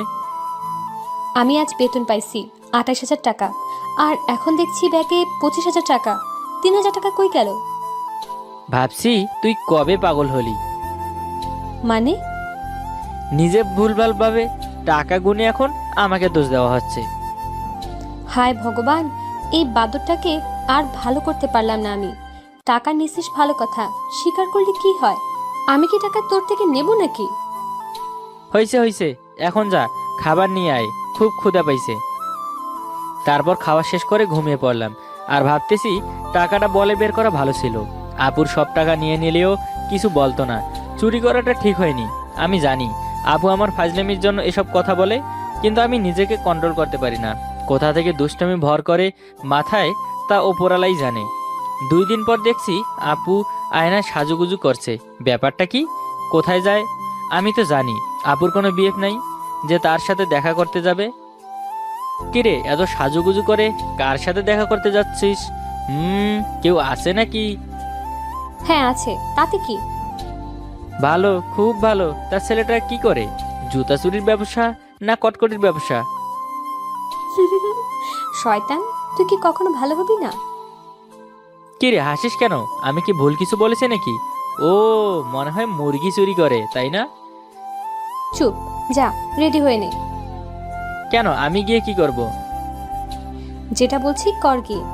আমি আজ বেতন পাইছি 28,000 টাকা, আর এখন দেখছি ব্যাগে 25,000 টাকা। 3,000 টাকা কই গেল? ভাবছি তুই কবে পাগল হলি। মানে? নিজে ভুলভাল ভাবে টাকা গুনে এখন আমাকে দোষ দেওয়া হচ্ছে। হায় ভগবান, এই বাদরটাকে আর ভালো করতে পারলাম না আমি। টাকা নিছিস ভালো কথা, স্বীকার করলে কি হয়? আমি কি টাকা তোর থেকে নেব নাকি? হইছে হইছে, এখন যা, খাবার নিয়ে আয়, খুব ক্ষুধা পাইছে। তারপর খাওয়া শেষ করে ঘুমিয়ে পড়লাম। আর ভাবতেছি টাকাটা বলে বের করা ভালো ছিল। আপুর সব টাকা নিয়ে নিলেও কিছু বলতো না। চুরি করাটা ঠিক হয়নি। আমি জানি আপু আমার ফাজলামির জন্য এসব কথা বলে, কিন্তু আমি নিজেকে কন্ট্রোল করতে পারি না। কোথা থেকে দুষ্টামি ভর করে মাথায়, তা ওপরালাই জানে। 2 দিন পর দেখছি আপু আয়নায় সাজুগুজু করছে। ব্যাপারটা কি? কোথায় যায়? আমি তো জানি আপুর কোনো বিএফ নাই যে তার সাথে দেখা করতে যাবে। কিরে, এত সাজুগুজু করে কার সাথে দেখা করতে যাচ্ছিস? কেউ আছে নাকি? হ্যাঁ আছে, তাতে কি? ভালো, খুব ভালো। তার ছেলেটা কি করে? জুতা চুরির ব্যবসা না কটকটির ব্যবসা? শয়তান, তুই কি কখনো ভালো হবি না? কিরে হাসিস কেন? আমি কি ভুল কিছু বলেছি নাকি? ও, মনে হয় মুরগি চুরি করে, তাই না? চুপ, যা রেডি হয়ে নে। কেন, আমি গিয়ে কি করব? যেটা বলছি কর গিয়ে।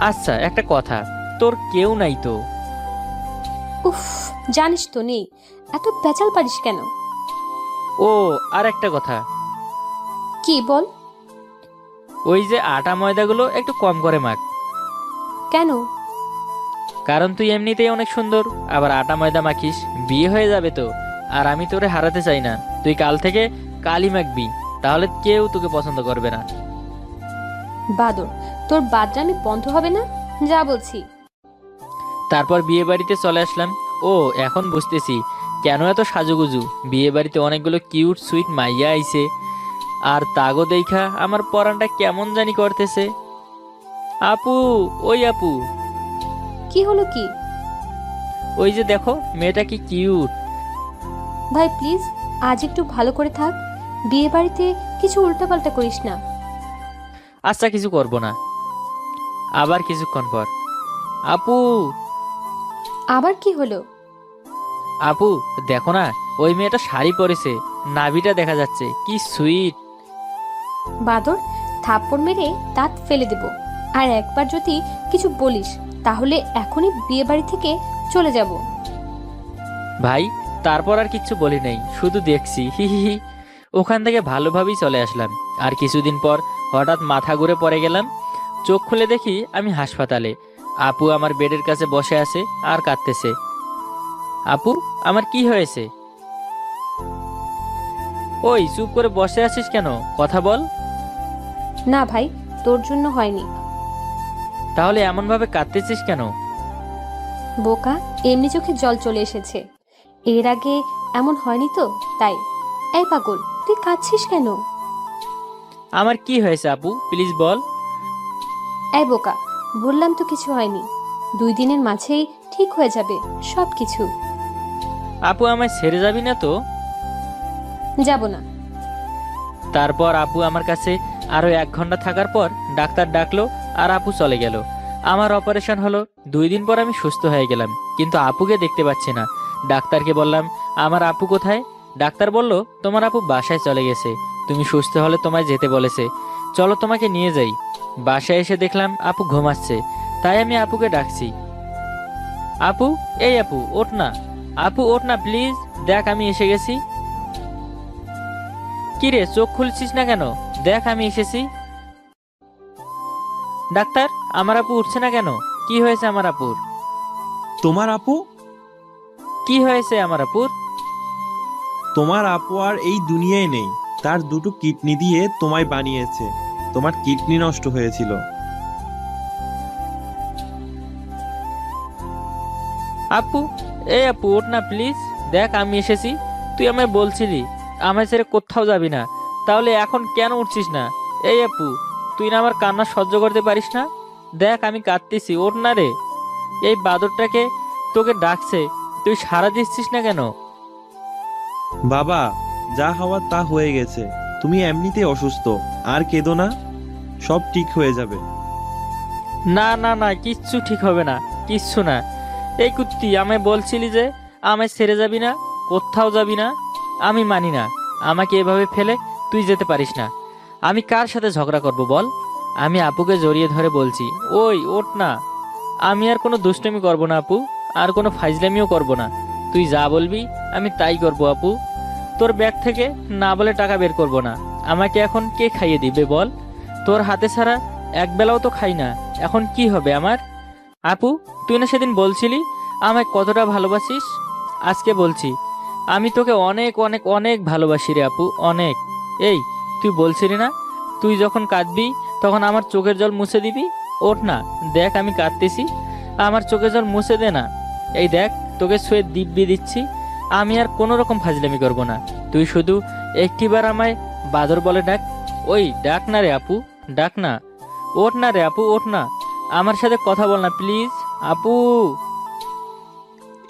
আচ্ছা, একটা কথা, তোর কেউ নাই তো? উফ, জানিস তো নেই, এত পেঁচাল পারিস কেন? ও, আর একটা কথা। কি বল? ওই যে আটা ময়দাগুলো একটু কম করে মাখ। কেন? কারণ তুই এমনিতেই অনেক সুন্দর, আবার আটা ময়দা মাখিস, বিয়ে হয়ে যাবে তো। আর আমি তোরে হারাতে চাই না। তুই কাল থেকে কালি মাখবি, তাহলে কেউ তোকে পছন্দ করবে না। বাদর, তোর বাদরামি বন্ধ হবে না? যা বলছি। তারপর বিয়ে বাড়িতে চলে আসলাম। ও, এখন বুঝতেছি কেন এত সাজুগুজু? বিয়ে বাড়িতে অনেকগুলো কিউট সুইট মাইয়া আইছে, আর তাগো দেখা আমার পরানটা কেমন জানি করতেছে। আপু, ওই আপু, কি হলো কি? ওই যে দেখো মেয়েটা কি কিউট। ভাই প্লিজ আজ একটু ভালো করে থাক, বিয়ে বাড়িতে কিছু উল্টাপাল্টা করিস না। আচ্ছা কিছু করব না। আবার কিছুক্ষণ পর, আপু, আবার কি হলো? আপু দেখো না, ওই মেয়েটা শাড়ি পরেছে, নাভিটা দেখা যাচ্ছে, কি সুইট। বাদর, থাপ্পড় মেরে দাঁত ফেলে দেব, আর একবার যদি কিছু বলিস তাহলে এখনই বিয়ে বাড়ি থেকে চলে যাব। ভাই তারপর আর কিচ্ছু বলি নাই, শুধু দেখছি, হি হি হি। ওখান থেকে ভালোভাবেই চলে আসলাম। আর কিছুদিন পর হঠাৎ মাথা ঘুরে পড়ে গেলাম। চোখ খুলে দেখি আমি হাসপাতালে। আপু আমার বেডের কাছে বসে আছে আর কাঁদতেছে। আপু, আমার কি হয়েছে? ওই চুপ করে বসে আছিস কেন? কথা বল। না ভাই, তোর জন্য হয়নি। তাহলে এমনভাবে কাঁদতেছিস কেন? বোকা, এমনি চোখে জল চলে এসেছে। এর আগে এমন হয়নি তো, তাই। এই পাগল, তুই কাঁদছিস কেন? আমার কি হয়েছে আপু, প্লিজ বল। এই বোকা, বললাম তো কিছু হয়নি। 2 দিনের মাঝেই ঠিক হয়ে যাবে সব কিছু। আপু আমায় ছেড়ে যাবি না তো? যাব না। তারপর আপু আমার কাছে আরো 1 ঘন্টা থাকার পর ডাক্তার ডাকলো আর আপু চলে গেল। আমার অপারেশন হলো। 2 দিন পর আমি সুস্থ হয়ে গেলাম, কিন্তু আপুকে দেখতে পাচ্ছি না। ডাক্তারকে বললাম আমার আপু কোথায়? ডাক্তার বলল তোমার আপু বাসায় চলে গেছে, তুমি সুস্থ হলে তোমায় যেতে বলেছে, চলো তোমাকে নিয়ে যাই। বাসায় এসে দেখলাম আপু ঘুমাচ্ছে, তাই আমি আপুকে ডাকছি। আপু, এই আপু ওঠ না, আপু ওঠ না প্লিজ, দেখ আমি এসে গেছি। কিরে চোখ খুলছিস না কেন? দেখ আমি এসেছি। ডাক্তার, আমার আপু উঠছে না কেন? কি হয়েছে আমার আপুর? তোমার আপু? কি হয়েছে আমার আপুর? তোমার আপু আর এই দুনিয়ায় নেই। তার 2টো কিডনি দিয়ে তোমায় বানিয়েছে। তোমার কিডনি নষ্ট হয়েছিল। আপু, এই আপু ওঠ না প্লিজ, দেখ আমি এসেছি। তুই আমায় বলছিলি আমায় ছেড়ে কোথাও যাবি না, তাহলে এখন কেন উঠছিস না? এই আপু, তুই না আমার কান্না সহ্য করতে পারিস না? দেখ আমি কাঁদতেছি, ওঠ না রে। এই বাদরটাকে তোকে ডাকছে, তুই সাড়া দিচ্ছিস না কেন? বাবা, যা হওয়ার তা হয়ে গেছে। তুমি এমনিতে অসুস্থ, আর কেঁদো না। সব ঠিক হয়ে যাবে। না না না, কিচ্ছু ঠিক হবে না, কিচ্ছু না। এই কুত্তি, আমায় বলছিলি যে আমায় ছেড়ে যাবি না, কোথাও যাবি না। আমি মানি না, আমাকে এভাবে ফেলে তুই যেতে পারিস না। আমি কার সাথে ঝগড়া করব বল? আমি আপুকে জড়িয়ে ধরে বলছি, ওই ওঠ না। আমি আর কোনো দুষ্টুমি করব না আপু, আর কোনো ফাইজলামিও করব না। তুই যা বলবি আমি তাই করব আপু। তোর ব্যাগ থেকে না বলে টাকা বের করব না। আমাকে এখন কে খাইয়ে দিবে বল? তোর হাতে ছাড়া একবেলাও তো খাই না, এখন কি হবে আমার? আপু, তুই না সেদিন বলছিলি আমায় কতটা ভালোবাসিস? আজকে বলছি আমি তোকে অনেক অনেক অনেক ভালোবাসি রে আপু, অনেক। এই, তুই বলছিলি না তুই যখন কাঁদবি তখন আমার চোখের জল মুছে দিবি? ওঠ না, দেখ আমি কাঁদতেছি, আমার চোখের জল মুছে দে না। এই দেখ, তোকে ছুঁয়ে দিব্যি দিচ্ছি। আমি আর কোনো রকম ফাজলামি করব না। তুই শুধু একটিবার আমায় বাদর বলে ডাক। ওই ডাক না রে আপু, ডাক না। ওঠ না রে আপু, ওঠ না। আমার সাথে কথা বল না প্লিজ আপু।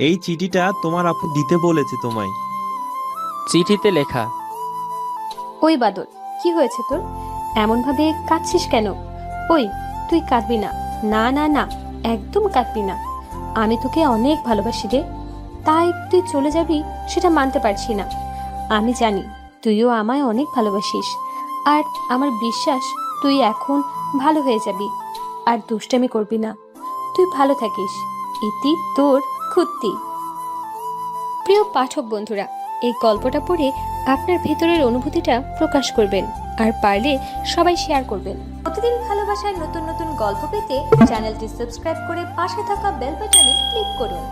এই চিঠিটা তোমার আপু দিতে বলেছে তোমায়। চিঠিতে লেখা। ওই বাদর, কি হয়েছে তোর? এমন ভাবে কাঁদছিস কেন? ওই, তুই কাঁদবি না। না না না, একদম কাঁদবি না। আমি তোকে অনেক ভালোবাসি রে, তাই তুই চলে যাবি সেটা মানতে পারছি না। আমি জানি তুইও আমায় অনেক ভালোবাসিস, আর আমার বিশ্বাস তুই এখন ভালো হয়ে যাবি, আর দুষ্টামি করবি না। তুই ভালো থাকিস। ইতি তোর কুত্তি। প্রিয় পাঠক বন্ধুরা, এই গল্পটা পড়ে আপনার ভেতরের অনুভূতিটা প্রকাশ করবেন, আর পারলে সবাই শেয়ার করবেন। প্রতিদিন ভালোবাসার নতুন নতুন গল্প পেতে চ্যানেলটি সাবস্ক্রাইব করে পাশে থাকা বেল বাটনে ক্লিক করুন।